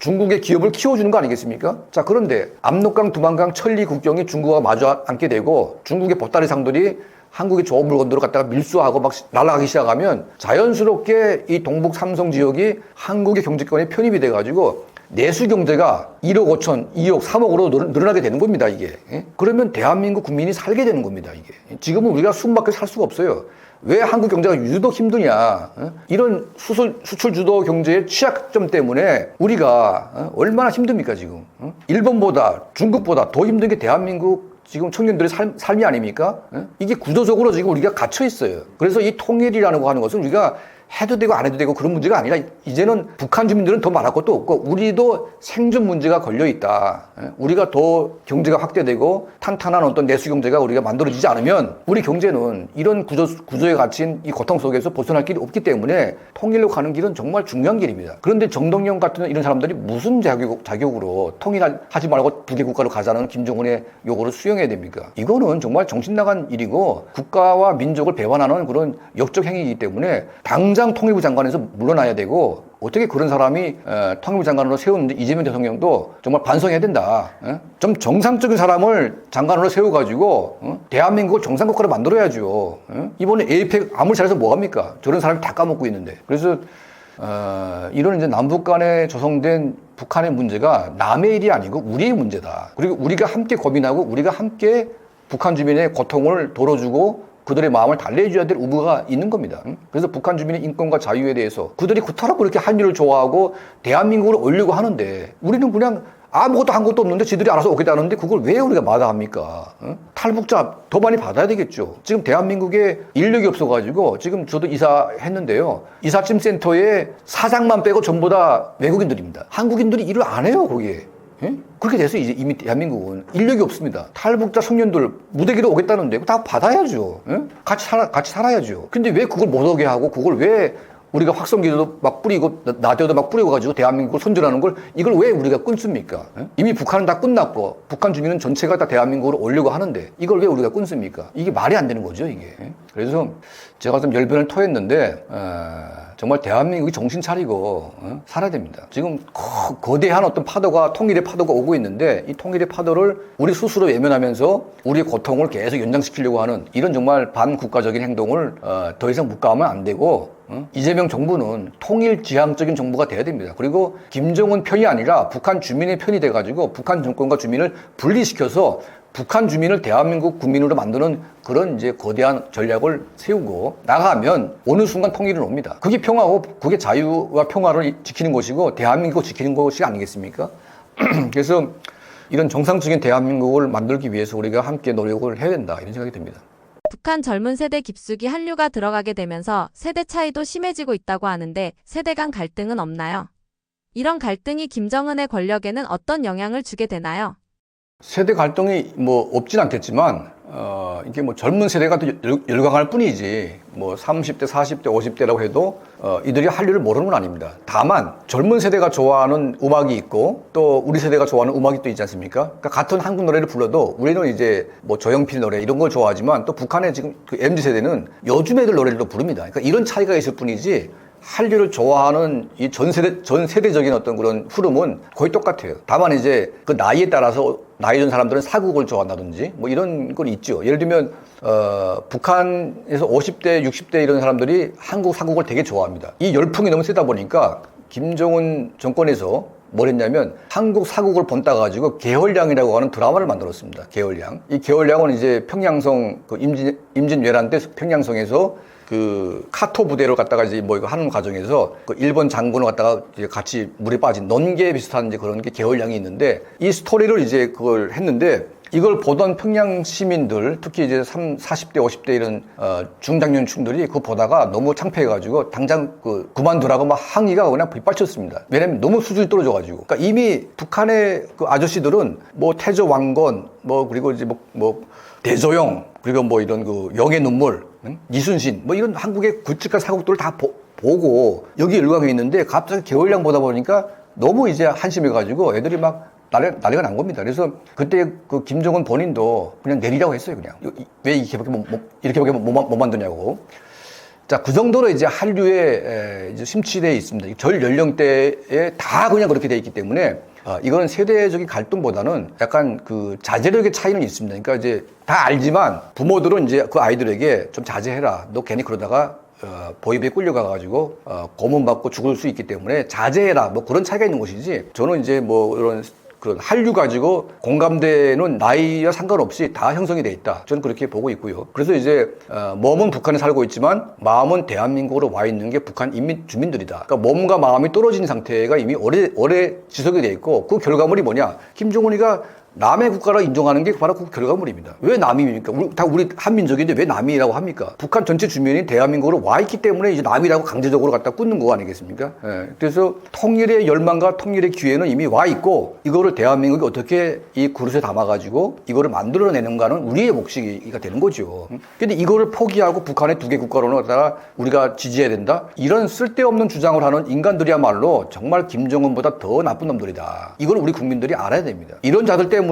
중국의 기업을 키워주는 거 아니겠습니까? 자, 그런데 압록강, 두만강, 천리 국경이 중국과 마주 앉게 되고 중국의 보따리 상들이 한국의 좋은 물건들을 갖다가 밀수하고 막 날아가기 시작하면 자연스럽게 이 동북 삼성 지역이 한국의 경제권에 편입이 돼가지고 내수 경제가 1억 5천, 2억, 3억으로 늘어나게 되는 겁니다, 이게. 그러면 대한민국 국민이 살게 되는 겁니다, 이게. 지금은 우리가 숨밖에 살 수가 없어요. 왜 한국 경제가 유독 힘드냐. 이런 수출 주도 경제의 취약점 때문에 우리가 얼마나 힘듭니까, 지금. 일본보다, 중국보다 더 힘든 게 대한민국 지금 청년들의 삶이 아닙니까? 이게 구조적으로 지금 우리가 갇혀 있어요. 그래서 이 통일이라는 거 하는 것은 우리가 해도 되고 안 해도 되고 그런 문제가 아니라 이제는 북한 주민들은 더 말할 것도 없고 우리도 생존 문제가 걸려 있다. 우리가 더 경제가 확대되고 탄탄한 어떤 내수 경제가 우리가 만들어지지 않으면 우리 경제는 이런 구조에 갇힌 이 고통 속에서 벗어날 길이 없기 때문에 통일로 가는 길은 정말 중요한 길입니다. 그런데 정동영 같은 이런 사람들이 무슨 자격으로 통일하지 말고 두 개 국가로 가자는 김정은의 요구를 수용해야 됩니까? 이거는 정말 정신 나간 일이고 국가와 민족을 배반하는 그런 역적 행위이기 때문에 당장 통일부 장관에서 물러나야 되고 어떻게 그런 사람이 통일부 장관으로 세운 이재명 대통령도 정말 반성해야 된다. 좀 정상적인 사람을 장관으로 세워가지고 대한민국을 정상국가로 만들어야죠. 이번에 에이펙 아무리 잘해서 뭐합니까? 저런 사람이 다 까먹고 있는데. 그래서 이런 이제 남북 간에 조성된 북한의 문제가 남의 일이 아니고 우리의 문제다. 그리고 우리가 함께 고민하고 우리가 함께 북한 주민의 고통을 덜어주고 그들의 마음을 달래줘야 될 의무가 있는 겁니다. 그래서 북한 주민의 인권과 자유에 대해서 그들이 그토록 그렇게 한일을 좋아하고 대한민국을 올리고 하는데 우리는 그냥 아무것도 한 것도 없는데 지들이 알아서 오겠다는데 그걸 왜 우리가 마다합니까? 탈북자 더 많이 받아야 되겠죠. 지금 대한민국에 인력이 없어가지고 지금 저도 이사했는데요. 이삿짐 센터에 사장만 빼고 전부 다 외국인들입니다. 한국인들이 일을 안 해요, 거기에. 그렇게 돼서 이제 이미 대한민국은 인력이 없습니다. 탈북자 청년들 무대기로 오겠다는데 다 받아야죠. 같이 살아야죠. 근데 왜 그걸 못 오게 하고 그걸 왜 우리가 확성기도 막 뿌리고 나대도 막 뿌리고 대한민국을 선전하는 걸 이걸 왜 우리가 끊습니까? 이미 북한은 다 끝났고 북한 주민은 전체가 다 대한민국으로 오려고 하는데 이걸 왜 우리가 끊습니까? 이게 말이 안 되는 거죠, 이게. 그래서 제가 좀 열변을 토했는데 정말 대한민국이 정신 차리고 살아야 됩니다. 지금 거대한 어떤 파도가 통일의 파도가 오고 있는데 이 통일의 파도를 우리 스스로 외면하면서 우리의 고통을 계속 연장시키려고 하는 이런 정말 반국가적인 행동을 더 이상 묵과하면 안 되고 이재명 정부는 통일지향적인 정부가 돼야 됩니다. 그리고 김정은 편이 아니라 북한 주민의 편이 돼가지고 북한 정권과 주민을 분리시켜서 북한 주민을 대한민국 국민으로 만드는 그런 이제 거대한 전략을 세우고 나가면 어느 순간 통일은 옵니다. 그게 평화고 그게 자유와 평화를 지키는 것이고 대한민국을 지키는 것이 아니겠습니까? 그래서 이런 정상적인 대한민국을 만들기 위해서 우리가 함께 노력을 해야 된다 이런 생각이 듭니다. 북한 젊은 세대 깊숙이 한류가 들어가게 되면서 세대 차이도 심해지고 있다고 하는데 세대 간 갈등은 없나요? 이런 갈등이 김정은의 권력에는 어떤 영향을 주게 되나요? 세대 갈등이 뭐 없진 않겠지만 이게 뭐 젊은 세대가 또 열광할 뿐이지 뭐 30대, 40대, 50대라고 해도 이들이 한류를 모르는 건 아닙니다. 다만 젊은 세대가 좋아하는 음악이 있고 또 우리 세대가 좋아하는 음악이 또 있지 않습니까? 그러니까 같은 한국 노래를 불러도 우리는 이제 뭐 조용필 노래 이런 걸 좋아하지만 또 북한의 지금 그 MZ 세대는 요즘 애들 노래를 또 부릅니다. 그러니까 이런 차이가 있을 뿐이지 한류를 좋아하는 이 전 세대적인 어떤 그런 흐름은 거의 똑같아요. 다만 이제 그 나이에 따라서 나이 든 사람들은 사국을 좋아한다든지 뭐 이런 건 있죠. 예를 들면 북한에서 50대, 60대 이런 사람들이 한국 사국을 되게 좋아합니다. 이 열풍이 너무 세다 보니까 김정은 정권에서 뭘 했냐면 한국 사국을 본따 가지고 계월량이라고 하는 드라마를 만들었습니다. 계월량. 이 계월량은 이제 평양성 그 임진왜란 때 평양성에서 그 카토 부대를 갖다가 이제 뭐 이거 하는 과정에서 그 일본 장군을 갖다가 이제 같이 물에 빠진 넌게 비슷한 이제 그런 게 계월량이 있는데 이 스토리를 이제 그걸 했는데 이걸 보던 평양 시민들 특히 이제 40대, 50대 이런 중장년층들이 그거 보다가 너무 창피해가지고 당장 그만두라고 막 항의가 그냥 빗발쳤습니다. 왜냐면 너무 수준이 떨어져가지고. 그러니까 이미 북한의 그 아저씨들은 뭐 태조 왕건 뭐 그리고 이제 뭐 대조영 그리고 뭐 이런 그 영의 눈물 이순신 뭐 이런 한국의 굵직한 사국들을 다 보고 여기 열광해 있는데 갑자기 계월량 보다 보니까 너무 이제 한심해가지고 애들이 막 난리가 난 겁니다. 그래서 그때 그 김정은 본인도 그냥 내리라고 했어요. 그냥 왜 이렇게밖에 못 만드냐고. 자, 그 정도로 이제 한류에 이제 심취되어 있습니다. 전 연령대에 다 그냥 그렇게 돼 있기 때문에 이거는 세대적인 갈등보다는 약간 그 자제력의 차이는 있습니다. 그러니까 이제 다 알지만 부모들은 이제 그 아이들에게 좀 자제해라. 너 괜히 그러다가 보이비에 끌려가가지고 고문받고 죽을 수 있기 때문에 자제해라. 뭐 그런 차이가 있는 것이지. 저는 이제 뭐 이런 그런 한류 가지고 공감대는 나이와 상관없이 다 형성이 돼 있다. 저는 그렇게 보고 있고요. 그래서 이제 몸은 북한에 살고 있지만 마음은 대한민국으로 와 있는 게 북한 인민 주민들이다. 그러니까 몸과 마음이 떨어진 상태가 이미 오래 지속이 돼 있고 그 결과물이 뭐냐? 김정은이가 남의 국가를 인정하는 게 바로 그 결과물입니다. 왜 남입니까? 우리 한민족인데 왜 남이라고 합니까? 북한 전체 주민이 대한민국으로 와 있기 때문에 이제 남이라고 강제적으로 갖다 꽂는 거 아니겠습니까? 예. 그래서 통일의 열망과 통일의 기회는 이미 와 있고 이거를 대한민국이 어떻게 이 그릇에 담아가지고 이거를 만들어내는가는 우리의 몫이가 되는 거죠. 근데 이거를 포기하고 북한의 두 개 국가로는 갖다가 우리가 지지해야 된다? 이런 쓸데없는 주장을 하는 인간들이야말로 정말 김정은보다 더 나쁜 놈들이다. 이걸 우리 국민들이 알아야 됩니다. 이런 자들 때문에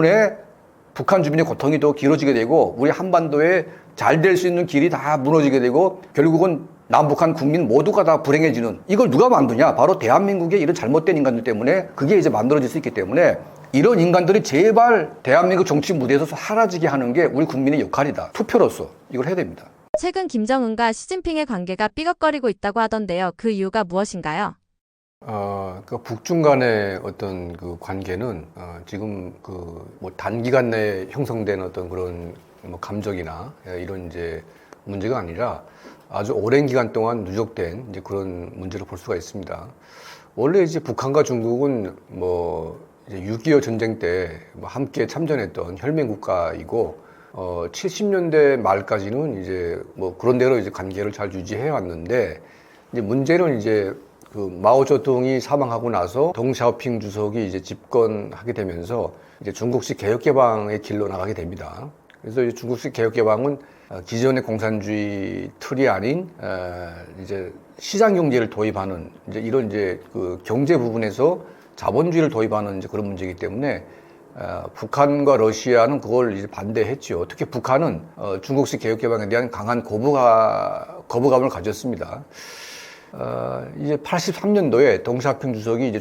북한 주민의 고통이 더 길어지게 되고 우리 한반도에 잘 될 수 있는 길이 다 무너지게 되고 결국은 남북한 국민 모두가 다 불행해지는, 이걸 누가 만드냐? 바로 대한민국의 이런 잘못된 인간들 때문에 그게 이제 만들어질 수 있기 때문에 이런 인간들이 제발 대한민국 정치 무대에서 사라지게 하는 게 우리 국민의 역할이다. 투표로서 이걸 해야 됩니다. 최근 김정은과 시진핑의 관계가 삐걱거리고 있다고 하던데요. 그 이유가 무엇인가요? 그 북중 간의 어떤 그 관계는 지금 뭐 단기간 내에 형성된 어떤 그런 뭐 감정이나 이런 이제 문제가 아니라 아주 오랜 기간 동안 누적된 이제 그런 문제로 볼 수가 있습니다. 원래 이제 북한과 중국은 뭐 이제 6.25 전쟁 때 뭐 함께 참전했던 혈맹 국가이고 70년대 말까지는 이제 뭐 그런 대로 이제 관계를 잘 유지해 왔는데, 이제 문제는 이제 그 마오쩌둥이 사망하고 나서 덩샤오핑 주석이 이제 집권하게 되면서 이제 중국식 개혁개방의 길로 나가게 됩니다. 그래서 이제 중국식 개혁개방은 기존의 공산주의 틀이 아닌 이제 시장 경제를 도입하는 이제 이런 이제 그 경제 부분에서 자본주의를 도입하는 이제 그런 문제이기 때문에 북한과 러시아는 그걸 이제 반대했죠. 특히 북한은 중국식 개혁개방에 대한 강한 거부감을 가졌습니다. 이제 83년도에 덩샤오핑 주석이 이제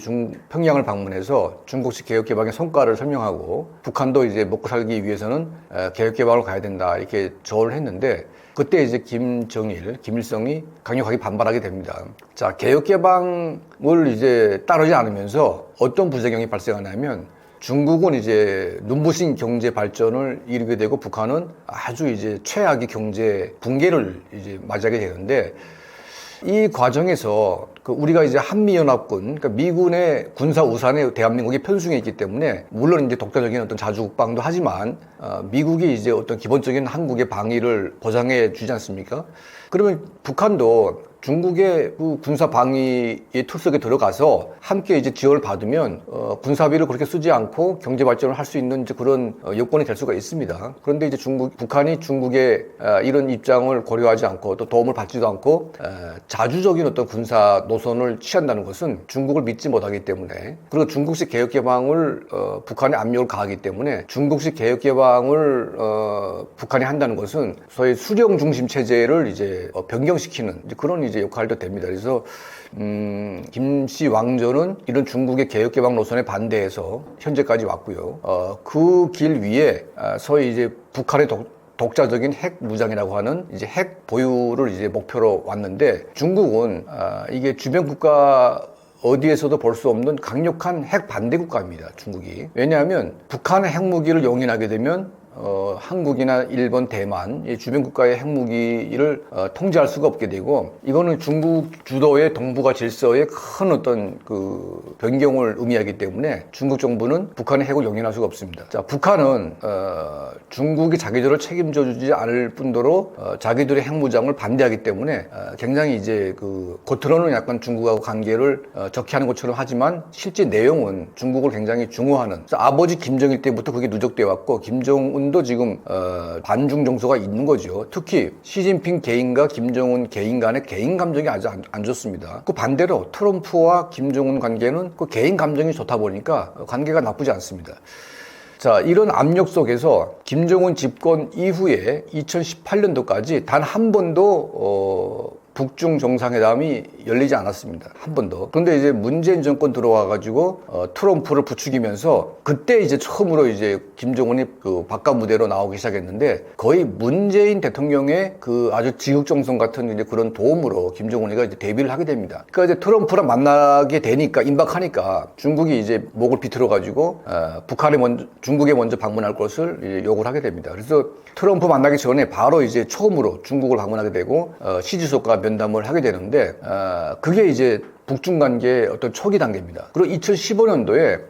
평양을 방문해서 중국식 개혁개방의 성과를 설명하고, 북한도 이제 먹고 살기 위해서는 개혁개방으로 가야 된다 이렇게 조언을 했는데, 그때 이제 김일성이 강력하게 반발하게 됩니다. 자, 개혁개방을 이제 따르지 않으면서 어떤 부작용이 발생하냐면, 중국은 이제 눈부신 경제 발전을 이루게 되고 북한은 아주 이제 최악의 경제 붕괴를 이제 맞이하게 되는데, 이 과정에서 우리가 이제 한미연합군, 그러니까 미군의 군사 우산에 대한민국이 편승해 있기 때문에, 물론 이제 독자적인 어떤 자주국방도 하지만 미국이 이제 어떤 기본적인 한국의 방위를 보장해 주지 않습니까? 그러면 북한도 중국의 그 군사 방위의 틀 속에 들어가서 함께 이제 지원을 받으면 군사비를 그렇게 쓰지 않고 경제 발전을 할 수 있는 이제 그런 여건이 될 수가 있습니다. 그런데 이제 북한이 중국의 이런 입장을 고려하지 않고 또 도움을 받지도 않고 자주적인 어떤 군사 노선을 취한다는 것은 중국을 믿지 못하기 때문에, 그리고 중국식 개혁개방을 북한에 압력을 가하기 때문에, 중국식 개혁개방을 북한이 한다는 것은 소위 수령 중심 체제를 이제 변경시키는 이제 그런 이제 역할도 됩니다. 그래서 김씨 왕조는 이런 중국의 개혁개방 노선에 반대해서 현재까지 왔고요. 그 길 위에 소위 이제 북한의 독자적인 핵 무장이라고 하는 이제 핵 보유를 이제 목표로 왔는데, 중국은 이게 주변 국가 어디에서도 볼 수 없는 강력한 핵 반대 국가입니다, 중국이. 왜냐하면 북한의 핵무기를 용인하게 되면 한국이나 일본, 대만 이 주변 국가의 핵무기를 통제할 수가 없게 되고, 이거는 중국 주도의 동북아 질서에 큰 어떤 그 변경을 의미하기 때문에 중국 정부는 북한의 핵을 용인할 수가 없습니다. 자, 북한은 중국이 자기들을 책임져 주지 않을 뿐더러 자기들의 핵무장을 반대하기 때문에 굉장히 이제 그 겉으로는 약간 중국하고 관계를 좋게 하는 것처럼 하지만 실제 내용은 중국을 굉장히 중호하는, 아버지 김정일 때부터 그게 누적되어 왔고, 김정은도 지금 반중 정서가 있는 거죠. 특히 시진핑 개인과 김정은 개인 간의 개인 감정이 아주 안 좋습니다. 그 반대로 트럼프와 김정은 관계는 그 개인 감정이 좋다 보니까 관계가 나쁘지 않습니다. 자, 이런 압력 속에서 김정은 집권 이후에 2018년도까지 단 한 번도 북중 정상회담이 열리지 않았습니다. 한 번도. 그런데 이제 문재인 정권 들어와가지고 트럼프를 부추기면서 그때 이제 처음으로 이제 김정은이 그 바깥 무대로 나오기 시작했는데, 거의 문재인 대통령의 그 아주 지극정성 같은 이제 그런 도움으로 김정은이가 이제 데뷔를 하게 됩니다. 그러니까 이제 트럼프랑 만나게 되니까, 임박하니까 중국이 이제 목을 비틀어가지고 중국에 먼저 방문할 것을 이제 요구를 하게 됩니다. 그래서 트럼프 만나기 전에 바로 이제 처음으로 중국을 방문하게 되고 시주석과 면담을 하게 되는데, 그게 이제 북중 관계의 어떤 초기 단계입니다. 그리고 2015년도에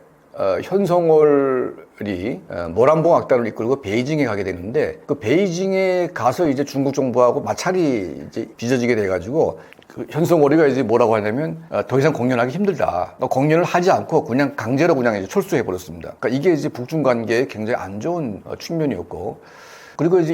현성월이 모란봉 악단을 이끌고 베이징에 가게 되는데, 그 베이징에 가서 이제 중국 정부하고 마찰이 이제 빚어지게 돼가지고, 그 현성월이가 이제 뭐라고 하냐면 더 이상 공연하기 힘들다. 공연을 하지 않고 그냥 강제로 그냥 이제 철수해 버렸습니다. 그러니까 이게 이제 북중 관계에 굉장히 안 좋은 측면이었고, 그리고 이제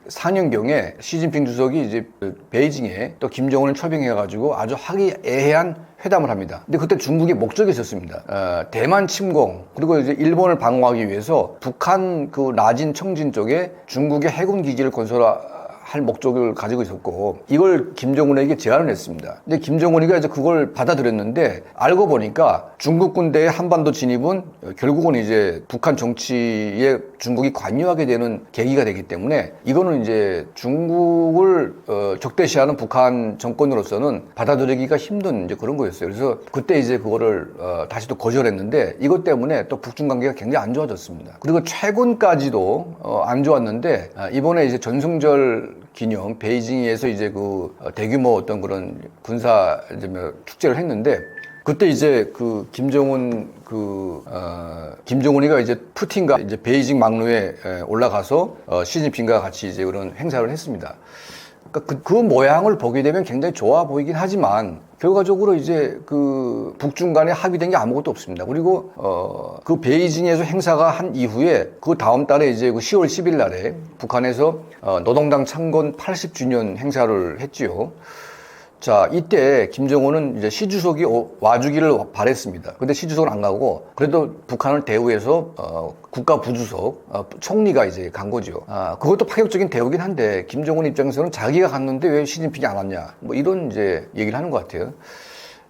2024년경에 시진핑 주석이 이제 베이징에 또 김정은을 초빙해가지고 아주 화기애애한 회담을 합니다. 근데 그때 중국의 목적이 있었습니다. 대만 침공, 그리고 이제 일본을 방어하기 위해서 북한 그 라진 청진 쪽에 중국의 해군 기지를 건설하는 할 목적을 가지고 있었고 이걸 김정은에게 제안을 했습니다. 근데 김정은이가 이제 그걸 받아들였는데 알고 보니까 중국 군대의 한반도 진입은 결국은 이제 북한 정치에 중국이 관여하게 되는 계기가 되기 때문에 이거는 이제 중국을 적대시하는 북한 정권으로서는 받아들이기가 힘든 이제 그런 거였어요. 그래서 그때 이제 그거를 다시 또 거절했는데 이것 때문에 또 북중 관계가 굉장히 안 좋아졌습니다. 그리고 최근까지도 안 좋았는데 이번에 이제 전승절 기념 베이징에서 이제 그 대규모 어떤 그런 군사 이제 축제를 했는데 그때 이제 그 김정은이가 이제 푸틴과 이제 베이징 막루에 올라가서 시진핑과 같이 이제 그런 행사를 했습니다. 그러니까 그 모양을 보게 되면 굉장히 좋아 보이긴 하지만 결과적으로 이제 그 북중 간에 합의된 게 아무것도 없습니다. 그리고 그 베이징에서 행사가 한 이후에 그 다음 달에 이제 그 10월 10일 날에 북한에서 노동당 창건 80주년 행사를 했지요. 자, 이때 김정은은 이제 시 주석이 와주기를 바랬습니다. 근데 시 주석은 안 가고 그래도 북한을 대우해서 국가 부주석 총리가 이제 간 거죠. 그것도 파격적인 대우긴 한데 김정은 입장에서는 자기가 갔는데 왜 시진핑이 안 왔냐? 뭐 이런 이제 얘기를 하는 것 같아요.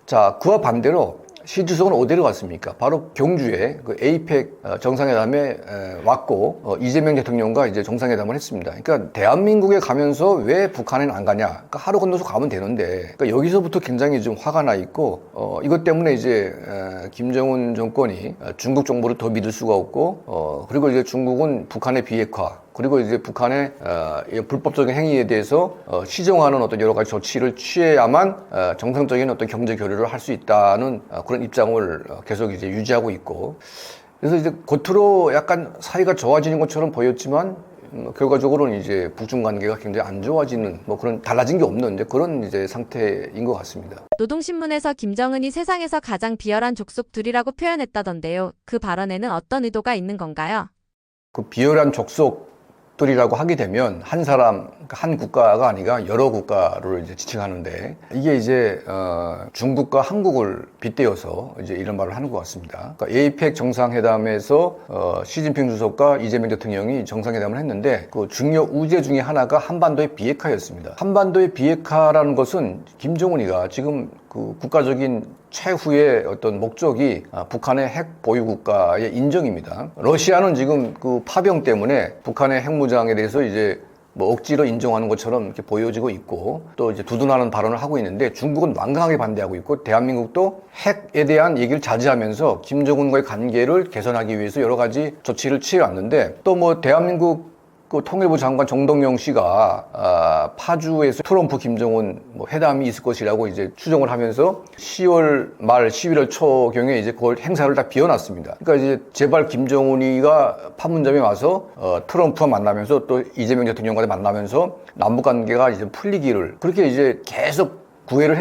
자, 그와 반대로 시 주석은 어디로 갔습니까? 바로 경주에 그 에이펙 정상회담에 왔고 이재명 대통령과 이제 정상회담을 했습니다. 그러니까 대한민국에 가면서 왜 북한에는 안 가냐? 그러니까 하루 건너서 가면 되는데 그러니까 여기서부터 굉장히 좀 화가 나 있고 이것 때문에 이제 김정은 정권이 중국 정부를 더 믿을 수가 없고 그리고 이제 중국은 북한의 비핵화 그리고 이제 북한의 불법적인 행위에 대해서 시정하는 어떤 여러 가지 조치를 취해야만 정상적인 어떤 경제 교류를 할 수 있다는 그런 입장을 계속 이제 유지하고 있고 그래서 이제 겉으로 약간 사이가 좋아지는 것처럼 보였지만 결과적으로는 이제 북중 관계가 굉장히 안 좋아지는 뭐 그런 달라진 게 없는 이제 그런 이제 상태인 것 같습니다. 노동신문에서 김정은이 세상에서 가장 비열한 족속들이라고 표현했다던데요. 그 발언에는 어떤 의도가 있는 건가요? 그 비열한 족속들이라고 하게 되면 한 사람, 한 국가가 아니라 여러 국가를 이제 지칭하는데 이게 이제 중국과 한국을 빗대어서 이제 이런 말을 하는 것 같습니다. 그러니까 에이펙 정상회담에서 시진핑 주석과 이재명 대통령이 정상회담을 했는데 그 중요 우제 중에 하나가 한반도의 비핵화였습니다. 한반도의 비핵화라는 것은 김정은이가 지금 그 국가적인 최후의 어떤 목적이 북한의 핵 보유 국가의 인정입니다. 러시아는 지금 그 파병 때문에 북한의 핵무장에 대해서 이제 뭐 억지로 인정하는 것처럼 이렇게 보여지고 있고 또 이제 두둔하는 발언을 하고 있는데 중국은 완강하게 반대하고 있고 대한민국도 핵에 대한 얘기를 자제하면서 김정은과의 관계를 개선하기 위해서 여러 가지 조치를 취해왔는데 또 뭐 대한민국 그 통일부 장관 정동영 씨가 파주에서 트럼프 김정은 뭐 회담이 있을 것이라고 이제 추정을 하면서 10월 말 11월 초경에 이제 그걸 행사를 다 비워놨습니다. 그러니까 이제 제발 김정은이가 판문점에 와서 트럼프와 만나면서 또 이재명 대통령과 만나면서 남북 관계가 이제 풀리기를 그렇게 이제 계속 구애를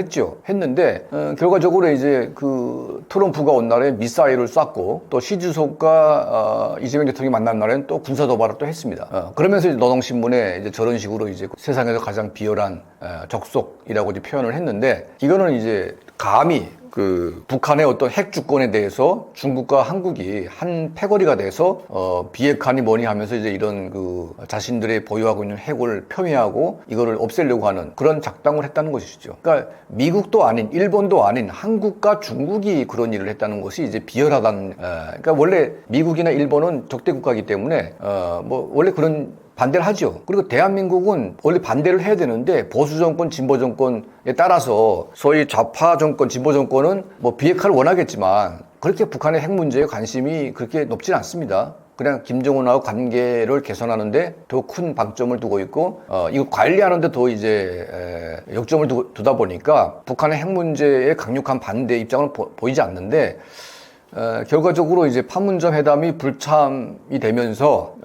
했는데 결과적으로 이제 그 트럼프가 온 날에 미사일을 쐈고 또 시 주석과 이재명 대통령이 만난 날에는 또 군사 도발을 또 했습니다. 그러면서 이제 노동신문에 이제 저런 식으로 이제 세상에서 가장 비열한 적속이라고 이제 표현을 했는데 이거는 이제 감히 그 북한의 어떤 핵 주권에 대해서 중국과 한국이 한 패거리가 돼서 비핵화니 뭐니 하면서 이제 이런 그 자신들의 보유하고 있는 핵을 표미하고 이거를 없애려고 하는 그런 작당을 했다는 것이죠. 그러니까 미국도 아닌 일본도 아닌 한국과 중국이 그런 일을 했다는 것이 이제 비열하다는. 그러니까 원래 미국이나 일본은 적대 국가이기 때문에 뭐 원래 그런 반대를 하죠. 그리고 대한민국은 원래 반대를 해야 되는데 보수 정권, 진보 정권에 따라서 소위 좌파 정권, 진보 정권은 뭐 비핵화를 원하겠지만 그렇게 북한의 핵 문제에 관심이 그렇게 높지는 않습니다. 그냥 김정은하고 관계를 개선하는데 더 큰 방점을 두고 있고 이거 관리하는데 더 이제 역점을 두다 보니까 북한의 핵 문제에 강력한 반대 입장은 보이지 않는데 결과적으로 이제 판문점 회담이 불참이 되면서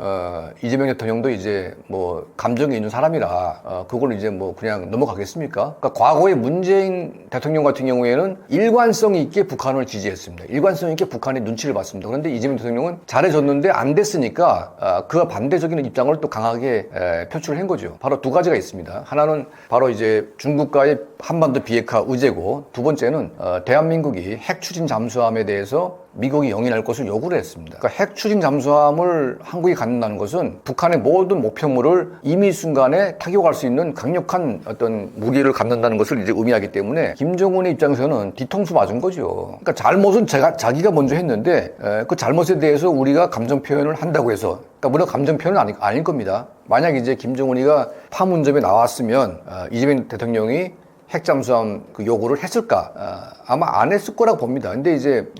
이재명 대통령도 이제 뭐 감정이 있는 사람이라 그걸 이제 뭐 그냥 넘어가겠습니까? 그러니까 과거에 문재인 대통령 같은 경우에는 일관성 있게 북한을 지지했습니다. 일관성 있게 북한의 눈치를 봤습니다. 그런데 이재명 대통령은 잘해줬는데 안 됐으니까 그와 반대적인 입장을 또 강하게 표출을 한 거죠. 바로 두 가지가 있습니다. 하나는 바로 이제 중국과의 한반도 비핵화 의제고 두 번째는 대한민국이 핵 추진 잠수함에 대해서 미국이 용인할 것을 요구를 했습니다. 그러니까 핵 추진 잠수함을 한국이 갖는다는 것은 북한의 모든 목표물을 이미 순간에 타격할 수 있는 강력한 어떤 무기를 갖는다는 것을 이제 의미하기 때문에 김정은의 입장에서는 뒤통수 맞은 거죠. 그러니까 잘못은 자기가 먼저 했는데 그 잘못에 대해서 우리가 감정 표현을 한다고 해서, 그러니까 물론 감정 표현은 아닐 겁니다. 만약 이제 김정은이가 파문점에 나왔으면 이재명 대통령이 핵잠수함 그 요구를 했을까? 아마 안 했을 거라고 봅니다. 근데 이제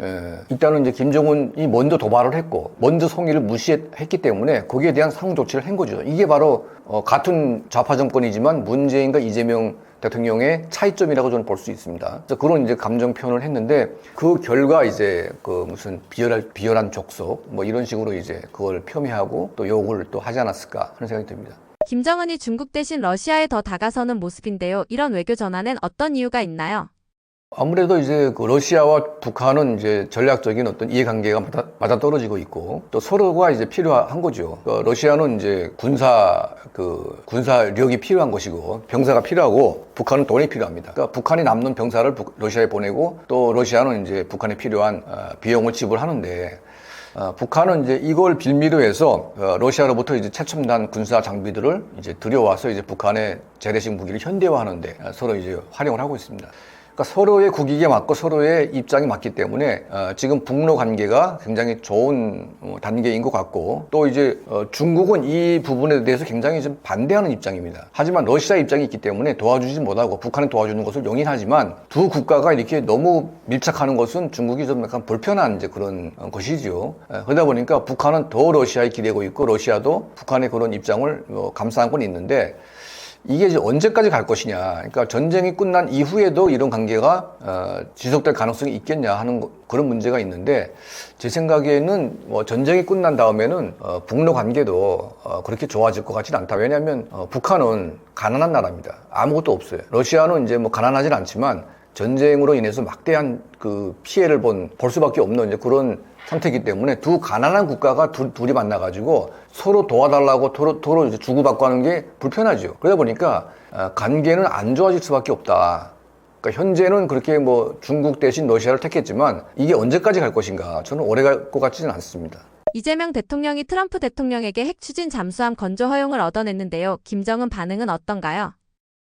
일단은 이제 김정은이 먼저 도발을 했고 먼저 송이를 무시했기 때문에 거기에 대한 상응 조치를 한 거죠. 이게 바로 같은 좌파 정권이지만 문재인과 이재명 대통령의 차이점이라고 저는 볼 수 있습니다. 그래서 그런 이제 감정 표현을 했는데 그 결과 이제 그 무슨 비열한 족속 뭐 이런 식으로 이제 그걸 폄훼하고 또 욕을 또 하지 않았을까 하는 생각이 듭니다. 김정은이 중국 대신 러시아에 더 다가서는 모습인데요. 이런 외교 전환엔 어떤 이유가 있나요? 아무래도 이제 그 러시아와 북한은 이제 전략적인 어떤 이해관계가 맞아떨어지고 있고 또 서로가 이제 필요한 거죠. 러시아는 이제 군사력이 필요한 것이고 병사가 필요하고 북한은 돈이 필요합니다. 그러니까 북한이 남는 병사를 러시아에 보내고 또 러시아는 이제 북한에 필요한 비용을 지불하는데 북한은 이제 이걸 빌미로 해서 러시아로부터 이제 최첨단 군사 장비들을 이제 들여와서 이제 북한의 재래식 무기를 현대화하는데 서로 이제 활용을 하고 있습니다. 그러니까 서로의 국익에 맞고 서로의 입장이 맞기 때문에 지금 북러 관계가 굉장히 좋은 단계인 것 같고 또 이제 중국은 이 부분에 대해서 굉장히 좀 반대하는 입장입니다. 하지만 러시아 입장이 있기 때문에 도와주지 못하고 북한이 도와주는 것을 용인하지만 두 국가가 이렇게 너무 밀착하는 것은 중국이 좀 약간 불편한 이제 그런 것이지요. 그러다 보니까 북한은 더 러시아에 기대고 있고 러시아도 북한의 그런 입장을 감싸고 있는데 이게 이제 언제까지 갈 것이냐. 그러니까 전쟁이 끝난 이후에도 이런 관계가 지속될 가능성이 있겠냐 하는 그런 문제가 있는데 제 생각에는 뭐 전쟁이 끝난 다음에는 북러 관계도 그렇게 좋아질 것 같지는 않다. 왜냐하면 북한은 가난한 나라입니다. 아무것도 없어요. 러시아는 이제 뭐 가난하진 않지만 전쟁으로 인해서 막대한 그 피해를 볼 수밖에 없는 이제 그런 상태이기 때문에 두 가난한 국가가 둘이 만나가지고 서로 도와달라고 서로 이제 주고받고 하는 게 불편하죠. 그러다 보니까 관계는 안 좋아질 수밖에 없다. 그러니까 현재는 그렇게 뭐 중국 대신 러시아를 택했지만 이게 언제까지 갈 것인가 저는 오래 갈 것 같지는 않습니다. 이재명 대통령이 트럼프 대통령에게 핵 추진 잠수함 건조 허용을 얻어냈는데요. 김정은 반응은 어떤가요?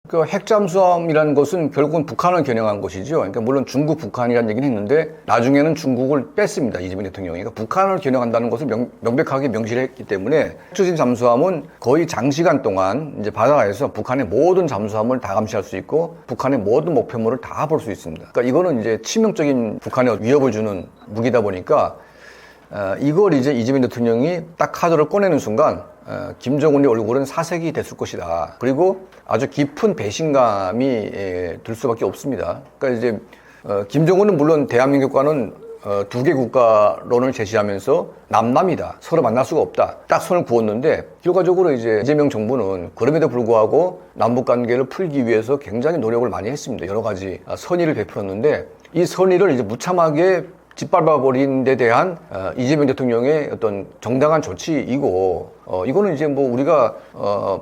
그 핵잠수함이라는 것은 결국은 북한을 겨냥한 것이죠. 그러니까 물론 중국, 북한이라는 얘기는 했는데 나중에는 중국을 뺐습니다. 이재명 대통령이. 그러니까 북한을 겨냥한다는 것을 명백하게 명시를 했기 때문에 핵추진 잠수함은 거의 장시간 동안 이제 바다에서 북한의 모든 잠수함을 다 감시할 수 있고 북한의 모든 목표물을 다 볼 수 있습니다. 그러니까 이거는 이제 치명적인 북한에 위협을 주는 무기다 보니까 이걸 이제 이재명 대통령이 딱 카드를 꺼내는 순간 김정은의 얼굴은 사색이 됐을 것이다. 그리고 아주 깊은 배신감이 들 수밖에 없습니다. 그러니까 이제 김정은은 물론 대한민국과는 두 개 국가론을 제시하면서 남남이다. 서로 만날 수가 없다. 딱 선을 그었는데 결과적으로 이제 이재명 정부는 그럼에도 불구하고 남북 관계를 풀기 위해서 굉장히 노력을 많이 했습니다. 여러 가지 선의를 베풀었는데 이 선의를 이제 무참하게 짓밟아버린 데 대한 이재명 대통령의 어떤 정당한 조치이고 이거는 이제 뭐 우리가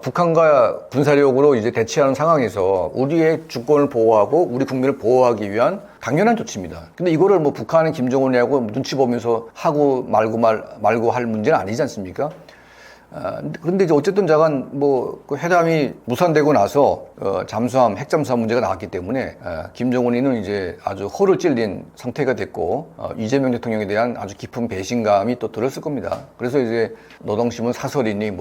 북한과 군사력으로 이제 대치하는 상황에서 우리의 주권을 보호하고 우리 국민을 보호하기 위한 당연한 조치입니다. 근데 이거를 뭐 북한은 김정은이하고 눈치 보면서 하고 말고 할 문제는 아니지 않습니까? 그런데 이제 어쨌든 자간 그 회담이 무산되고 나서 핵잠수함 문제가 나왔기 때문에 김정은이는 이제 아주 허를 찔린 상태가 됐고 이재명 대통령에 대한 아주 깊은 배신감이 또 들었을 겁니다. 그래서 이제 노동신문 사설이니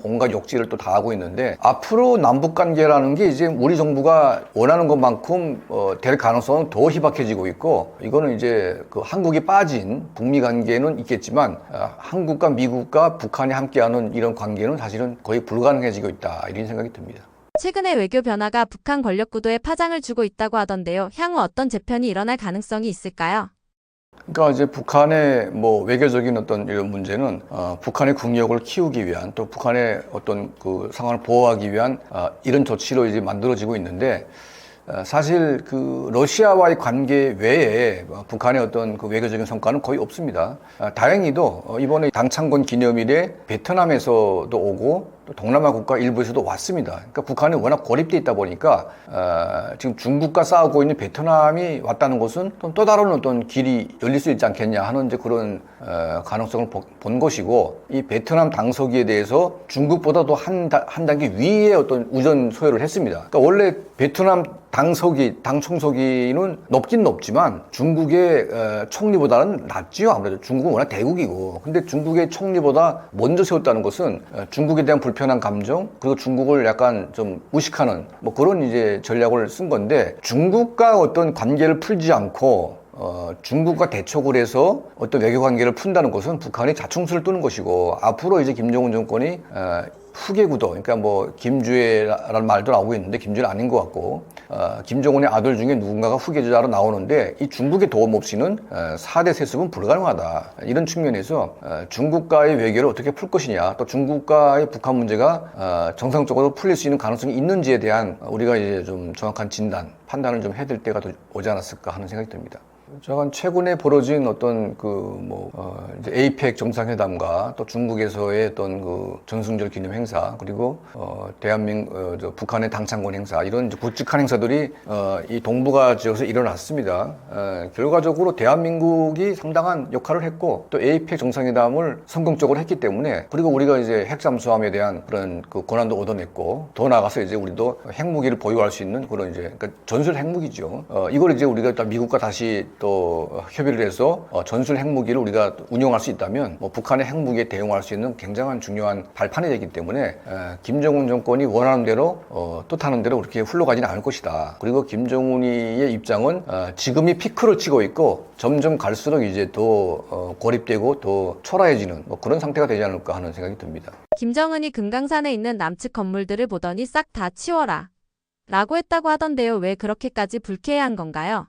온갖 욕지를 또 다 하고 있는데 앞으로 남북 관계라는 게 이제 우리 정부가 원하는 것만큼 될 가능성은 더 희박해지고 있고 이거는 이제 그 한국이 빠진 북미 관계는 있겠지만 한국과 미국과 북한이 함께하는 이런 관계는 사실은 거의 불가능해지고 있다 이런 생각이 듭니다. 최근의 외교 변화가 북한 권력 구도에 파장을 주고 있다고 하던데요. 향후 어떤 재편이 일어날 가능성이 있을까요? 그러니까 이제 북한의 외교적인 어떤 이런 문제는 북한의 국력을 키우기 위한 또 북한의 어떤 그 상황을 보호하기 위한 이런 조치로 이제 만들어지고 있는데 사실 그 러시아와의 관계 외에 북한의 어떤 그 외교적인 성과는 거의 없습니다. 다행히도 이번에 당창건 기념일에 베트남에서도 오고 또 동남아 국가 일부에서도 왔습니다. 그러니까 북한이 워낙 고립돼 있다 보니까 지금 중국과 싸우고 있는 베트남이 왔다는 것은 또 다른 어떤 길이 열릴 수 있지 않겠냐 하는 이제 그런 가능성을 본 것이고, 이 베트남 당서기에 대해서 중국보다도 한 단계 위에 어떤 우선 소요를 했습니다. 그러니까 원래 베트남 당 총서기는 높긴 높지만 중국의 총리보다는 낮지요. 아무래도 중국은 워낙 대국이고. 근데 중국의 총리보다 먼저 세웠다는 것은 중국에 대한 불편한 감정, 그리고 중국을 약간 좀 무식하는 뭐 그런 이제 전략을 쓴 건데, 중국과 어떤 관계를 풀지 않고 중국과 대척을 해서 어떤 외교 관계를 푼다는 것은 북한이 자충수를 두는 것이고, 앞으로 이제 김정은 정권이 후계 구도, 그러니까 뭐 김주애라는 말도 나오고 있는데 김주애는 아닌 것 같고, 김정은의 아들 중에 누군가가 후계자로 나오는데 이 중국의 도움 없이는 4대 세습은 불가능하다. 이런 측면에서 중국과의 외교를 어떻게 풀 것이냐, 또 중국과의 북한 문제가 정상적으로 풀릴 수 있는 가능성이 있는지에 대한 우리가 이제 좀 정확한 진단, 판단을 좀 해야 될 때가 오지 않았을까 하는 생각이 듭니다. 최근에 벌어진 어떤 이제 에이펙 정상회담과 또 중국에서의 어떤 전승절 기념 행사, 그리고 북한의 당창건 행사, 이런 이제 굵직한 행사들이 이 동북아 지역에서 일어났습니다. 결과적으로 대한민국이 상당한 역할을 했고, 또 에이펙 정상회담을 성공적으로 했기 때문에, 그리고 우리가 이제 핵잠수함에 대한 그런 권한도 얻어냈고, 더 나아가서 이제 우리도 핵무기를 보유할 수 있는 그런 이제 그러니까 전술 핵무기죠. 이걸 이제 우리가 미국과 다시 또 협의를 해서 전술 핵무기를 우리가 운용할 수 있다면 북한의 핵무기에 대응할 수 있는 굉장한 중요한 발판이 되기 때문에 김정은 정권이 원하는 대로 뜻하는 대로 그렇게 흘러가지는 않을 것이다. 그리고 김정은이의 입장은 지금이 피크를 치고 있고 점점 갈수록 이제 더 고립되고 더 초라해지는 그런 상태가 되지 않을까 하는 생각이 듭니다. 김정은이 금강산에 있는 남측 건물들을 보더니 싹 다 치워라 라고 했다고 하던데요. 왜 그렇게까지 불쾌해한 건가요?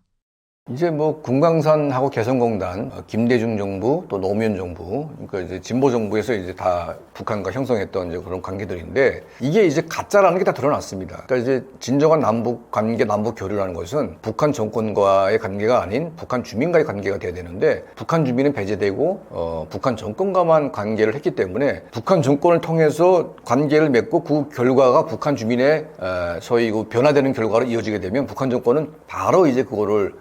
이제 금강산하고 개성공단, 김대중 정부, 또 노무현 정부, 그러니까 이제 진보 정부에서 이제 다 북한과 형성했던 이제 그런 관계들인데, 이게 이제 가짜라는 게 다 드러났습니다. 그러니까 이제 진정한 남북 관계, 남북 교류라는 것은 북한 정권과의 관계가 아닌 북한 주민과의 관계가 돼야 되는데, 북한 주민은 배제되고 북한 정권과만 관계를 했기 때문에 북한 정권을 통해서 관계를 맺고 그 결과가 북한 주민의 소위 변화되는 결과로 이어지게 되면 북한 정권은 바로 이제 그거를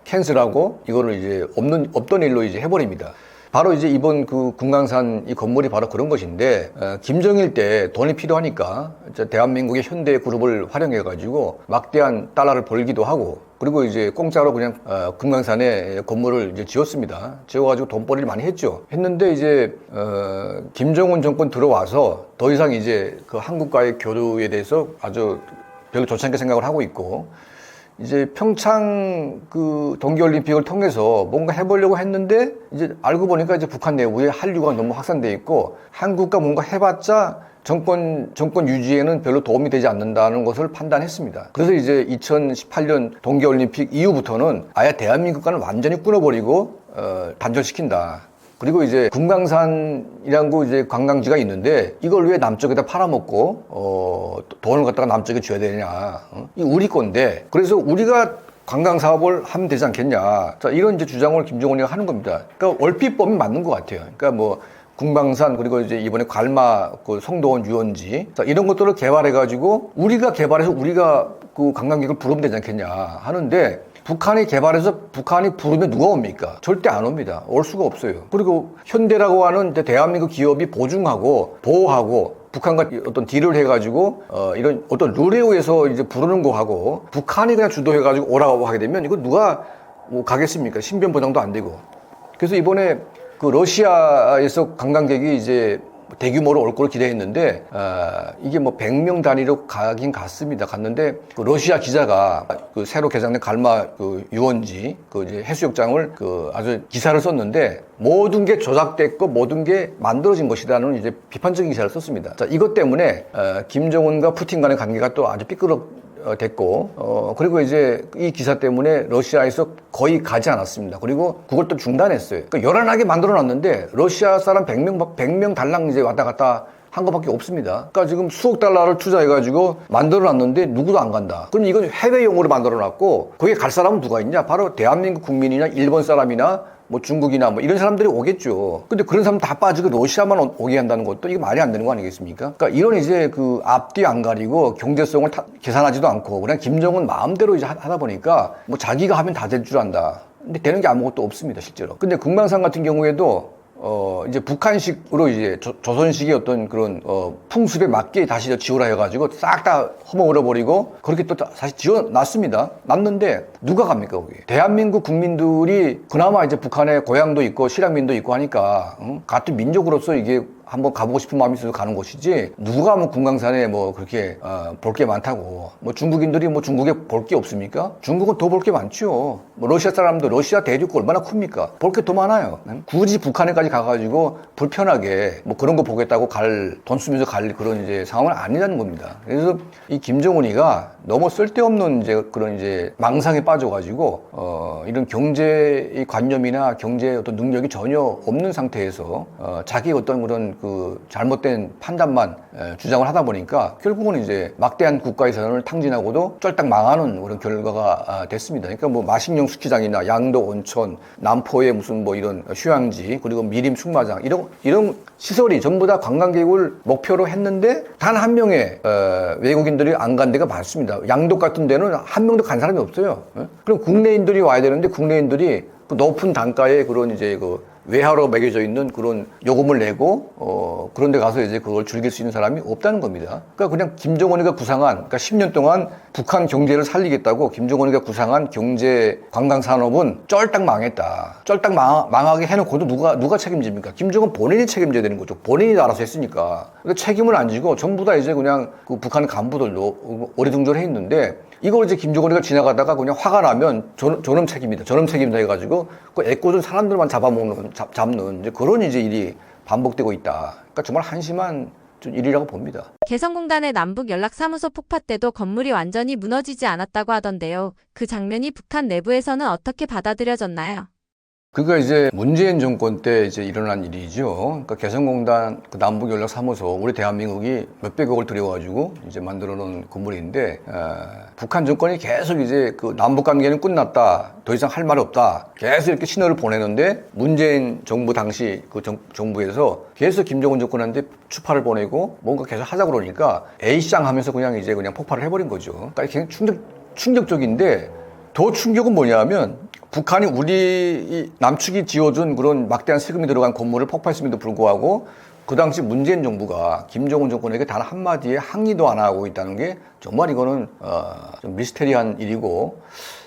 캔슬하고 이거를 이제 없던 일로 이제 해버립니다. 바로 이제 이번 금강산 이 건물이 바로 그런 것인데, 김정일 때 돈이 필요하니까 대한민국의 현대 그룹을 활용해가지고 막대한 달러를 벌기도 하고, 그리고 이제 공짜로 그냥 금강산에 건물을 이제 지었습니다. 지어가지고 돈벌이를 많이 했는데 이제 김정은 정권 들어와서 더 이상 이제 한국과의 교류에 대해서 아주 별로 좋지 않게 생각을 하고 있고, 이제 평창 동계올림픽을 통해서 뭔가 해보려고 했는데, 이제 알고 보니까 이제 북한 내부에 한류가 너무 확산돼 있고, 한국과 뭔가 해봤자 정권 유지에는 별로 도움이 되지 않는다는 것을 판단했습니다. 그래서 이제 2018년 동계올림픽 이후부터는 아예 대한민국과는 완전히 끊어버리고 단절시킨다. 그리고 이제 금강산이라는 이제 관광지가 있는데, 이걸 왜 남쪽에다 팔아먹고 돈을 갖다가 남쪽에 줘야 되냐? 이 우리 건데, 그래서 우리가 관광 사업을 하면 되지 않겠냐? 자, 이런 이제 주장을 김정은이가 하는 겁니다. 그러니까 얼핏 보면 맞는 것 같아요. 그러니까 금강산, 그리고 이제 이번에 갈마 송도원 유원지, 자, 이런 것들을 개발해가지고 우리가 개발해서 우리가 관광객을 부르면 되지 않겠냐 하는데, 북한이 개발해서 북한이 부르면 누가 옵니까? 절대 안 옵니다. 올 수가 없어요. 그리고 현대라고 하는 대한민국 기업이 보증하고 보호하고 북한과 어떤 딜을 해가지고 이런 어떤 룰에 의해서 이제 부르는 거하고, 북한이 그냥 주도해가지고 오라고 하게 되면 이거 누가 가겠습니까? 신변 보장도 안 되고. 그래서 이번에 러시아에서 관광객이 이제 대규모로 올 걸 기대했는데 이게 100명 단위로 가긴 갔는데 러시아 기자가 새로 개장된 갈마 유원지 이제 해수욕장을 아주 기사를 썼는데, 모든 게 조작됐고 모든 게 만들어진 것이라는 이제 비판적인 기사를 썼습니다. 자, 이것 때문에 김정은과 푸틴 간의 관계가 또 아주 됐고, 그리고 이제 이 기사 때문에 러시아에서 거의 가지 않았습니다. 그리고 그걸 또 중단했어요. 그러니까 요란하게 만들어 놨는데 러시아 사람 100명 달랑 이제 왔다 갔다 한 것밖에 없습니다. 그러니까 지금 수억 달러를 투자해가지고 만들어 놨는데 누구도 안 간다. 그럼 이건 해외용으로 만들어 놨고, 거기에 갈 사람은 누가 있냐? 바로 대한민국 국민이나 일본 사람이나 뭐 중국이나 뭐 이런 사람들이 오겠죠. 근데 그런 사람 다 빠지고 러시아만 오게 한다는 것도 이게 말이 안 되는 거 아니겠습니까? 그러니까 이런 이제 그 앞뒤 안 가리고 경제성을 계산하지도 않고 그냥 김정은 마음대로 이제 하다 보니까 뭐 자기가 하면 다 될 줄 안다. 근데 되는 게 아무것도 없습니다, 실제로. 근데 금강산 같은 경우에도 이제 북한식으로 이제 조선식의 어떤 그런, 풍습에 맞게 다시 지으라 해가지고 싹 다 허물어버리고 그렇게 또 다시 지어놨습니다. 놨는데 누가 갑니까, 거기? 대한민국 국민들이 그나마 이제 북한에 고향도 있고 실향민도 있고 하니까, 같은 민족으로서 이게 한번 가보고 싶은 마음이 있어서 가는 곳이지 누가 뭐 금강산에 뭐 그렇게 볼 게 많다고 뭐 중국인들이 뭐 중국에 볼 게 없습니까? 중국은 더 볼 게 많죠. 뭐 러시아 사람도 러시아 대륙이 얼마나 큽니까? 볼 게 더 많아요. 굳이 북한에까지 가가지고 불편하게 뭐 그런 거 보겠다고 돈 쓰면서 갈 그런 이제 상황은 아니라는 겁니다. 그래서 이 김정은이가 너무 쓸데없는 이제 그런 이제 망상에 빠져가지고 이런 경제의 관념이나 경제의 어떤 능력이 전혀 없는 상태에서 자기 어떤 그런 그 잘못된 판단만 주장을 하다 보니까 결국은 이제 막대한 국가의 자산을 탕진하고도 쫄딱 망하는 그런 결과가 됐습니다. 그러니까 뭐 마식령 스키장이나 양도 온천, 남포의 무슨 뭐 이런 휴양지 그리고 미림 숙마장 이런 시설이 전부 다 관광객을 목표로 했는데 단 한 명의 외국인들이 안 간 데가 많습니다. 양도 같은 데는 한 명도 간 사람이 없어요. 그럼 국내인들이 와야 되는데 국내인들이 그 높은 단가의 그런 이제 그 외화로 매겨져 있는 그런 요금을 내고 그런 데 가서 이제 그걸 즐길 수 있는 사람이 없다는 겁니다. 그러니까 그냥 김정은이가 구상한 그러니까 10년 동안 북한 경제를 살리겠다고 김정은이가 구상한 경제 관광 산업은 쫄딱 망했다. 쫄딱 망하게 해놓고도 누가 책임집니까? 김정은 본인이 책임져야 되는 거죠. 본인이 알아서 했으니까. 그러니까 책임을 안 지고 전부 다 이제 그냥 그 북한 간부들도 어리둥절해 있는데 이걸 이제 김정은이가 지나가다가 그냥 화가 나면 저놈 책임이다. 저놈 책임이다 해가지고 그 애꿎은 사람들만 잡는 이제 그런 이제 일이 반복되고 있다. 그러니까 정말 한심한 일이라고 봅니다. 개성공단의 남북 연락사무소 폭파 때도 건물이 완전히 무너지지 않았다고 하던데요. 그 장면이 북한 내부에서는 어떻게 받아들여졌나요? 그가 이제 문재인 정권 때 이제 일어난 일이죠. 그러니까 개성공단 그 남북연락사무소 우리 대한민국이 몇백억을 들여가지고 이제 만들어 놓은 건물인데 북한 정권이 계속 이제 그 남북 관계는 끝났다. 더 이상 할 말이 없다. 계속 이렇게 신호를 보내는데 문재인 정부 당시 그 정부에서 계속 김정은 정권한테 추파를 보내고 뭔가 계속 하자 그러니까 에이쌍 하면서 그냥 폭발을 해버린 거죠. 그러니까 굉장히 충격적인데 더 충격은 뭐냐면 북한이 우리 남측이 지어준 그런 막대한 세금이 들어간 건물을 폭파했음에도 불구하고 그 당시 문재인 정부가 김정은 정권에게 단 한마디의 항의도 안 하고 있다는 게 정말 이거는 좀 미스테리한 일이고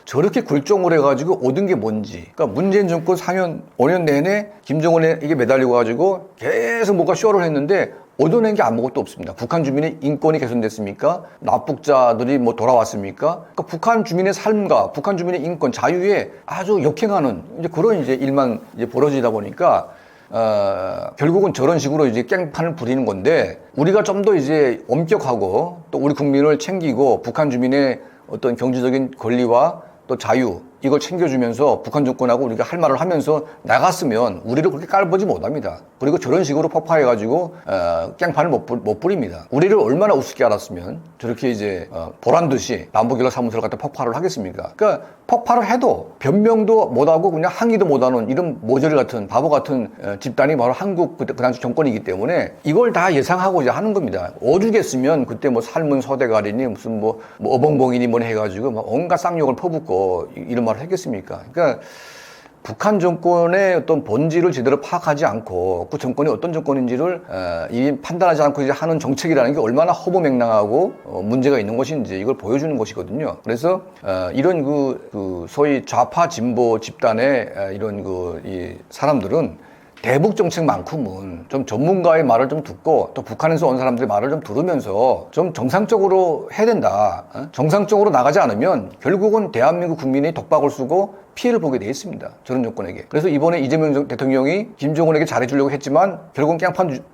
저렇게 굴종을 해가지고 얻은 게 뭔지. 그러니까 문재인 정권 4년, 5년 내내 김정은에게 매달리고 가지고 계속 뭔가 쇼를 했는데 얻어낸 게 아무것도 없습니다. 북한 주민의 인권이 개선됐습니까? 납북자들이 뭐 돌아왔습니까? 그러니까 북한 주민의 삶과 북한 주민의 인권, 자유에 아주 역행하는 이제 그런 이제 일만 이제 벌어지다 보니까 결국은 저런 식으로 이제 깽판을 부리는 건데 우리가 좀 더 이제 엄격하고 또 우리 국민을 챙기고 북한 주민의 어떤 경제적인 권리와 또 자유 이걸 챙겨주면서 북한 정권하고 우리가 할 말을 하면서 나갔으면 우리를 그렇게 깔보지 못합니다. 그리고 저런 식으로 폭파해가지고 깽판을 못 부립니다. 우리를 얼마나 우습게 알았으면 저렇게 이제 보란듯이 남북연락사무소를 갖다 폭발을 하겠습니까? 그러니까 폭발을 해도 변명도 못하고 그냥 항의도 못하는 이런 모조리 같은 바보 같은 집단이 바로 한국 그 당시 정권이기 때문에 이걸 다 예상하고 이제 하는 겁니다. 오죽했으면 그때 뭐 삶은 소대가리니 무슨 뭐 어벙벙이니 뭐니 해가지고 막 온갖 쌍욕을 퍼붓고 이런 말을 했겠습니까? 그러니까 북한 정권의 어떤 본질을 제대로 파악하지 않고 그 정권이 어떤 정권인지를 이 판단하지 않고 이제 하는 정책이라는 게 얼마나 허무맹랑하고 문제가 있는 것인지 이걸 보여주는 것이거든요. 그래서 이런 그 소위 좌파 진보 집단의 이런 이 사람들은 대북 정책만큼은 좀 전문가의 말을 좀 듣고 또 북한에서 온 사람들의 말을 좀 들으면서 좀 정상적으로 해야 된다. 정상적으로 나가지 않으면 결국은 대한민국 국민이 독박을 쓰고 피해를 보게 돼 있습니다. 저런 정권에게. 그래서 이번에 이재명 대통령이 김정은에게 잘해주려고 했지만 결국은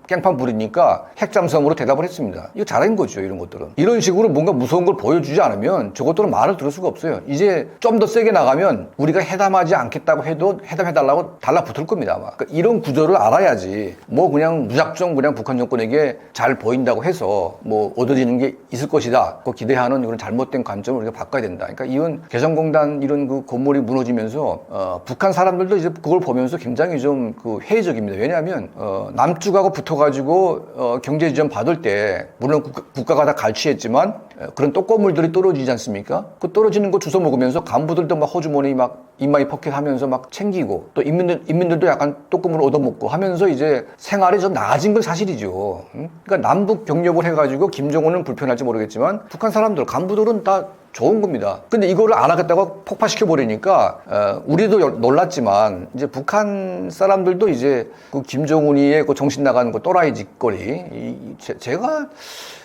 깽판 부리니까 핵잠수함으로 대답을 했습니다. 이거 잘한 거죠, 이런 것들은. 이런 식으로 뭔가 무서운 걸 보여주지 않으면 저것들은 말을 들을 수가 없어요. 이제 좀 더 세게 나가면 우리가 해담하지 않겠다고 해도 해담해달라고 달라붙을 겁니다, 아마. 그러니까 이런 구조를 알아야지 뭐 그냥 무작정 그냥 북한 정권에게 잘 보인다고 해서 뭐 얻어지는 게 있을 것이다. 그 기대하는 이런 잘못된 관점을 우리가 바꿔야 된다. 그러니까 이건 개성공단 이런 그 건물이 무너진 벌어지면서 북한 사람들도 이제 그걸 보면서 굉장히 좀 그 회의적입니다. 왜냐하면 남쪽하고 붙어가지고 경제 지원 받을 때 물론 국가가 다 갈취했지만 그런 떡고물들이 떨어지지 않습니까? 그 떨어지는 거 주워 먹으면서 간부들도 막 호주머니 막 입마이 포켓하면서 막 챙기고 또 인민들도 약간 떡고물 얻어먹고 하면서 이제 생활이 좀 나아진 건 사실이죠. 그러니까 남북 경협을 해가지고 김정은은 불편할지 모르겠지만 북한 사람들 간부들은 다 좋은 겁니다. 근데 이거를 안 하겠다고 폭파시켜 버리니까 우리도 놀랐지만 이제 북한 사람들도 이제 그 김정은이의 그 정신 나간 그 또라이 짓거리 제가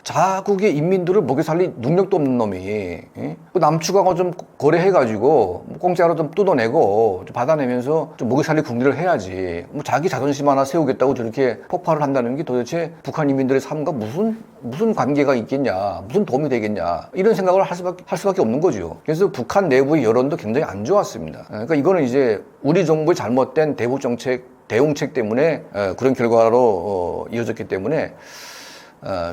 자국의 인민들을 먹여 살릴 능력도 없는 놈이 그 남측하고 좀 거래해가지고 공짜로 좀 뜯어내고 좀 받아내면서 좀 먹여 살릴 궁리를 해야지 뭐 자기 자존심 하나 세우겠다고 저렇게 폭발을 한다는 게 도대체 북한 인민들의 삶과 무슨 관계가 있겠냐, 무슨 도움이 되겠냐 이런 생각을 할 수밖에 없는 거죠. 그래서 북한 내부의 여론도 굉장히 안 좋았습니다. 그러니까 이거는 이제 우리 정부의 잘못된 대북 정책 대응책 때문에 그런 결과로 이어졌기 때문에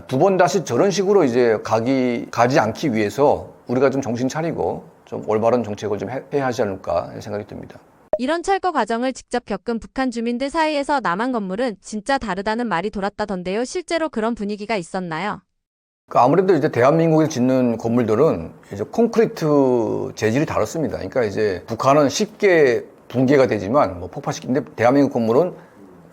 두 번 다시 저런 식으로 이제 가지 않기 위해서 우리가 좀 정신 차리고 좀 올바른 정책을 좀 해야 하지 않을까 생각이 듭니다. 이런 철거 과정을 직접 겪은 북한 주민들 사이에서 남한 건물은 진짜 다르다는 말이 돌았다던데요. 실제로 그런 분위기가 있었나요? 아무래도 이제 대한민국에 짓는 건물들은 이제 콘크리트 재질이 다릅니다. 그러니까 이제 북한은 쉽게 붕괴가 되지만 뭐 폭파시키는데 대한민국 건물은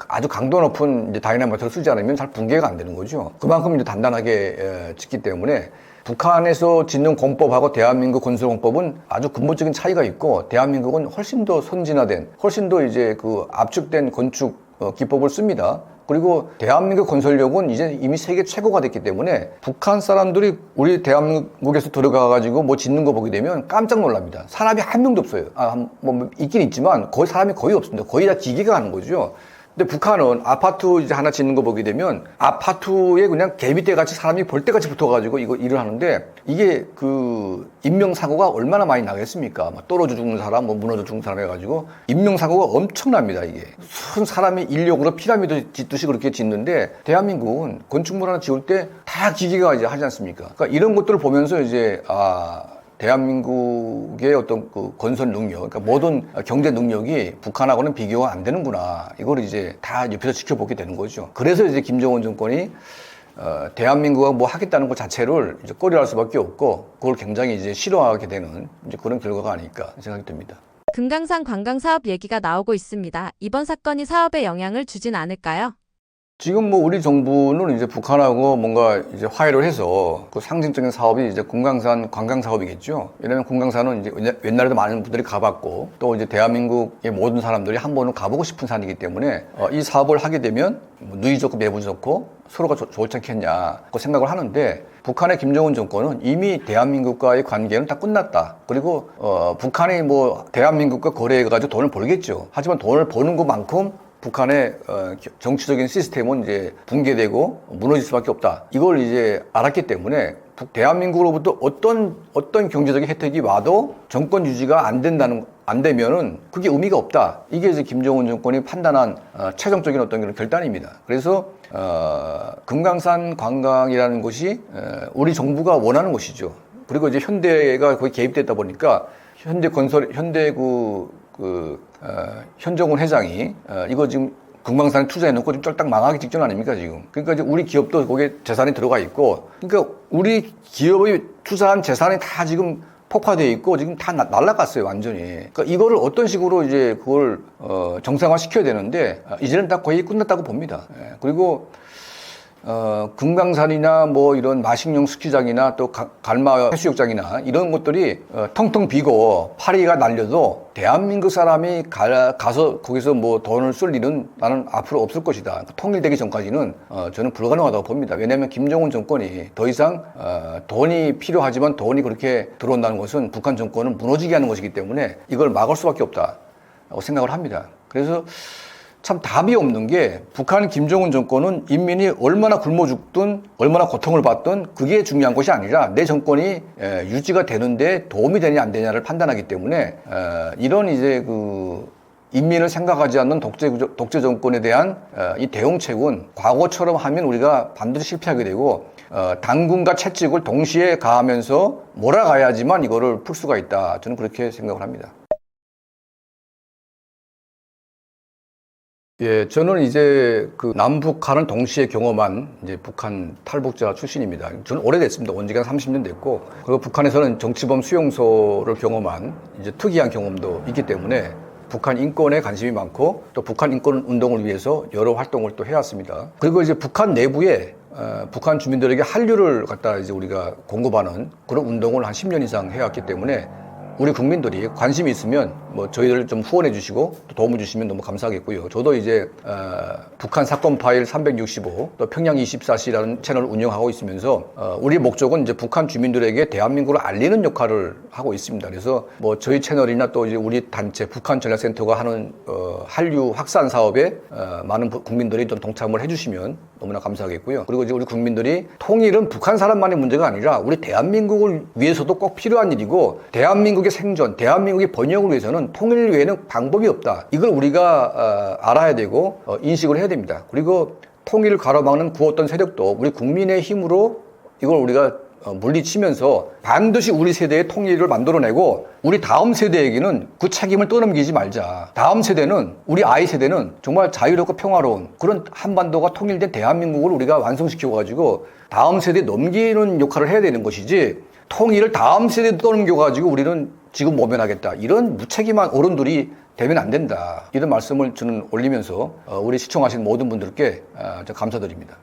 아주 강도 높은 이제 다이나마이트를 쓰지 않으면 잘 붕괴가 안 되는 거죠. 그만큼 이제 단단하게 짓기 때문에 북한에서 짓는 공법하고 대한민국 건설 공법은 아주 근본적인 차이가 있고 대한민국은 훨씬 더 선진화된, 훨씬 더 이제 그 압축된 건축 기법을 씁니다. 그리고 대한민국 건설력은 이제 이미 세계 최고가 됐기 때문에 북한 사람들이 우리 대한민국에서 들어가가지고 뭐 짓는 거 보게 되면 깜짝 놀랍니다. 사람이 한 명도 없어요. 뭐 있긴 있지만 거의 사람이 거의 없습니다. 거의 다 기계가 하는 거죠. 근데 북한은 아파트 이제 하나 짓는 거 보게 되면 아파트에 그냥 개미떼 같이 사람이 벌떼같이 붙어가지고 이거 일을 하는데 이게 그 인명사고가 얼마나 많이 나겠습니까? 막 떨어져 죽는 사람, 뭐 무너져 죽는 사람 해가지고 인명사고가 엄청납니다, 이게. 무슨 사람이 인력으로 피라미드 짓듯이 그렇게 짓는데 대한민국은 건축물 하나 지을 때 다 기계가 이제 하지 않습니까? 그러니까 이런 것들을 보면서 이제 대한민국의 어떤 그 건설 능력, 그러니까 모든 경제 능력이 북한하고는 비교가 안 되는구나. 이걸 이제 다 옆에서 지켜보게 되는 거죠. 그래서 이제 김정은 정권이 대한민국과 뭐 하겠다는 것 자체를 이제 꺼려할 수밖에 없고, 그걸 굉장히 이제 싫어하게 되는 이제 그런 결과가 아닐까 생각이 듭니다. 금강산 관광 사업 얘기가 나오고 있습니다. 이번 사건이 사업에 영향을 주진 않을까요? 지금 뭐 우리 정부는 이제 북한하고 뭔가 이제 화해를 해서 그 상징적인 사업이 이제 금강산 관광 사업이겠죠. 왜냐면 금강산은 이제 옛날에도 많은 분들이 가봤고 또 이제 대한민국의 모든 사람들이 한 번은 가보고 싶은 산이기 때문에 이 사업을 하게 되면 뭐 누이 좋고 매부 좋고 서로가 좋지 않겠냐 그 생각을 하는데 북한의 김정은 정권은 이미 대한민국과의 관계는 다 끝났다. 그리고 북한이 뭐 대한민국과 거래해가지고 돈을 벌겠죠. 하지만 돈을 버는 것만큼 북한의 정치적인 시스템은 이제 붕괴되고 무너질 수밖에 없다. 이걸 이제 알았기 때문에 대한민국으로부터 어떤 경제적인 혜택이 와도 정권 유지가 안 되면은 그게 의미가 없다. 이게 이제 김정은 정권이 판단한 최종적인 어떤 그런 결단입니다. 그래서 금강산 관광이라는 것이 우리 정부가 원하는 것이죠. 그리고 이제 현대가 거기 개입됐다 보니까 현정훈 회장이 이거 지금 금강산에 투자해놓고 좀 쫄딱 망하기 직전 아닙니까 지금? 그러니까 이제 우리 기업도 거기에 재산이 들어가 있고, 그러니까 우리 기업이 투자한 재산이 다 지금 폭파되어 있고 지금 다 날라갔어요 완전히. 그러니까 이거를 어떤 식으로 이제 그걸 정상화 시켜야 되는데 이제는 다 거의 끝났다고 봅니다. 그리고 금강산이나 뭐 이런 마식령 스키장이나 또 갈마 해수욕장이나 이런 것들이 텅텅 비고 파리가 날려도 대한민국 사람이 가서 거기서 뭐 돈을 쓸 일은 나는 앞으로 없을 것이다. 통일되기 전까지는 저는 불가능하다고 봅니다. 왜냐하면 김정은 정권이 더 이상 돈이 필요하지만 돈이 그렇게 들어온다는 것은 북한 정권은 무너지게 하는 것이기 때문에 이걸 막을 수밖에 없다고 생각을 합니다. 그래서 참 답이 없는 게 북한 김정은 정권은 인민이 얼마나 굶어 죽든 얼마나 고통을 받든 그게 중요한 것이 아니라 내 정권이 유지가 되는데 도움이 되냐 안 되냐를 판단하기 때문에 이런 이제 그 인민을 생각하지 않는 독재 정권에 대한 이 대응책은 과거처럼 하면 우리가 반드시 실패하게 되고 당근과 채찍을 동시에 가하면서 몰아가야지만 이거를 풀 수가 있다. 저는 그렇게 생각을 합니다. 예, 저는 이제 그 남북한을 동시에 경험한 이제 북한 탈북자 출신입니다. 저는 오래됐습니다. 온 지가 30년 됐고, 그리고 북한에서는 정치범 수용소를 경험한 이제 특이한 경험도 있기 때문에 북한 인권에 관심이 많고 또 북한 인권 운동을 위해서 여러 활동을 또 해왔습니다. 그리고 이제 북한 내부에 북한 주민들에게 한류를 갖다 이제 우리가 공급하는 그런 운동을 한 10년 이상 해왔기 때문에 우리 국민들이 관심이 있으면 뭐 저희를 좀 후원해 주시고 또 도움을 주시면 너무 감사하겠고요. 저도 이제 북한 사건 파일 365 또 평양 24시라는 채널을 운영하고 있으면서 우리 목적은 이제 북한 주민들에게 대한민국을 알리는 역할을 하고 있습니다. 그래서 뭐 저희 채널이나 또 이제 우리 단체 북한 전략센터가 하는 한류 확산 사업에 많은 국민들이 좀 동참을 해주시면 너무나 감사하겠고요. 그리고 이제 우리 국민들이 통일은 북한 사람만의 문제가 아니라 우리 대한민국을 위해서도 꼭 필요한 일이고 대한민국의 생존, 대한민국의 번영을 위해서는 통일 외에는 방법이 없다. 이걸 우리가 알아야 되고 인식을 해야 됩니다. 그리고 통일을 가로막는 구어떤 세력도 우리 국민의 힘으로 이걸 우리가 물리치면서 반드시 우리 세대의 통일을 만들어내고 우리 다음 세대에게는 그 책임을 떠넘기지 말자. 다음 세대는 우리 아이 세대는 정말 자유롭고 평화로운 그런 한반도가 통일된 대한민국을 우리가 완성시켜가지고 다음 세대에 넘기는 역할을 해야 되는 것이지 통일을 다음 세대에 떠넘겨가지고 우리는 지금 모면하겠다. 이런 무책임한 어른들이 되면 안 된다. 이런 말씀을 저는 올리면서 우리 시청하신 모든 분들께 감사드립니다.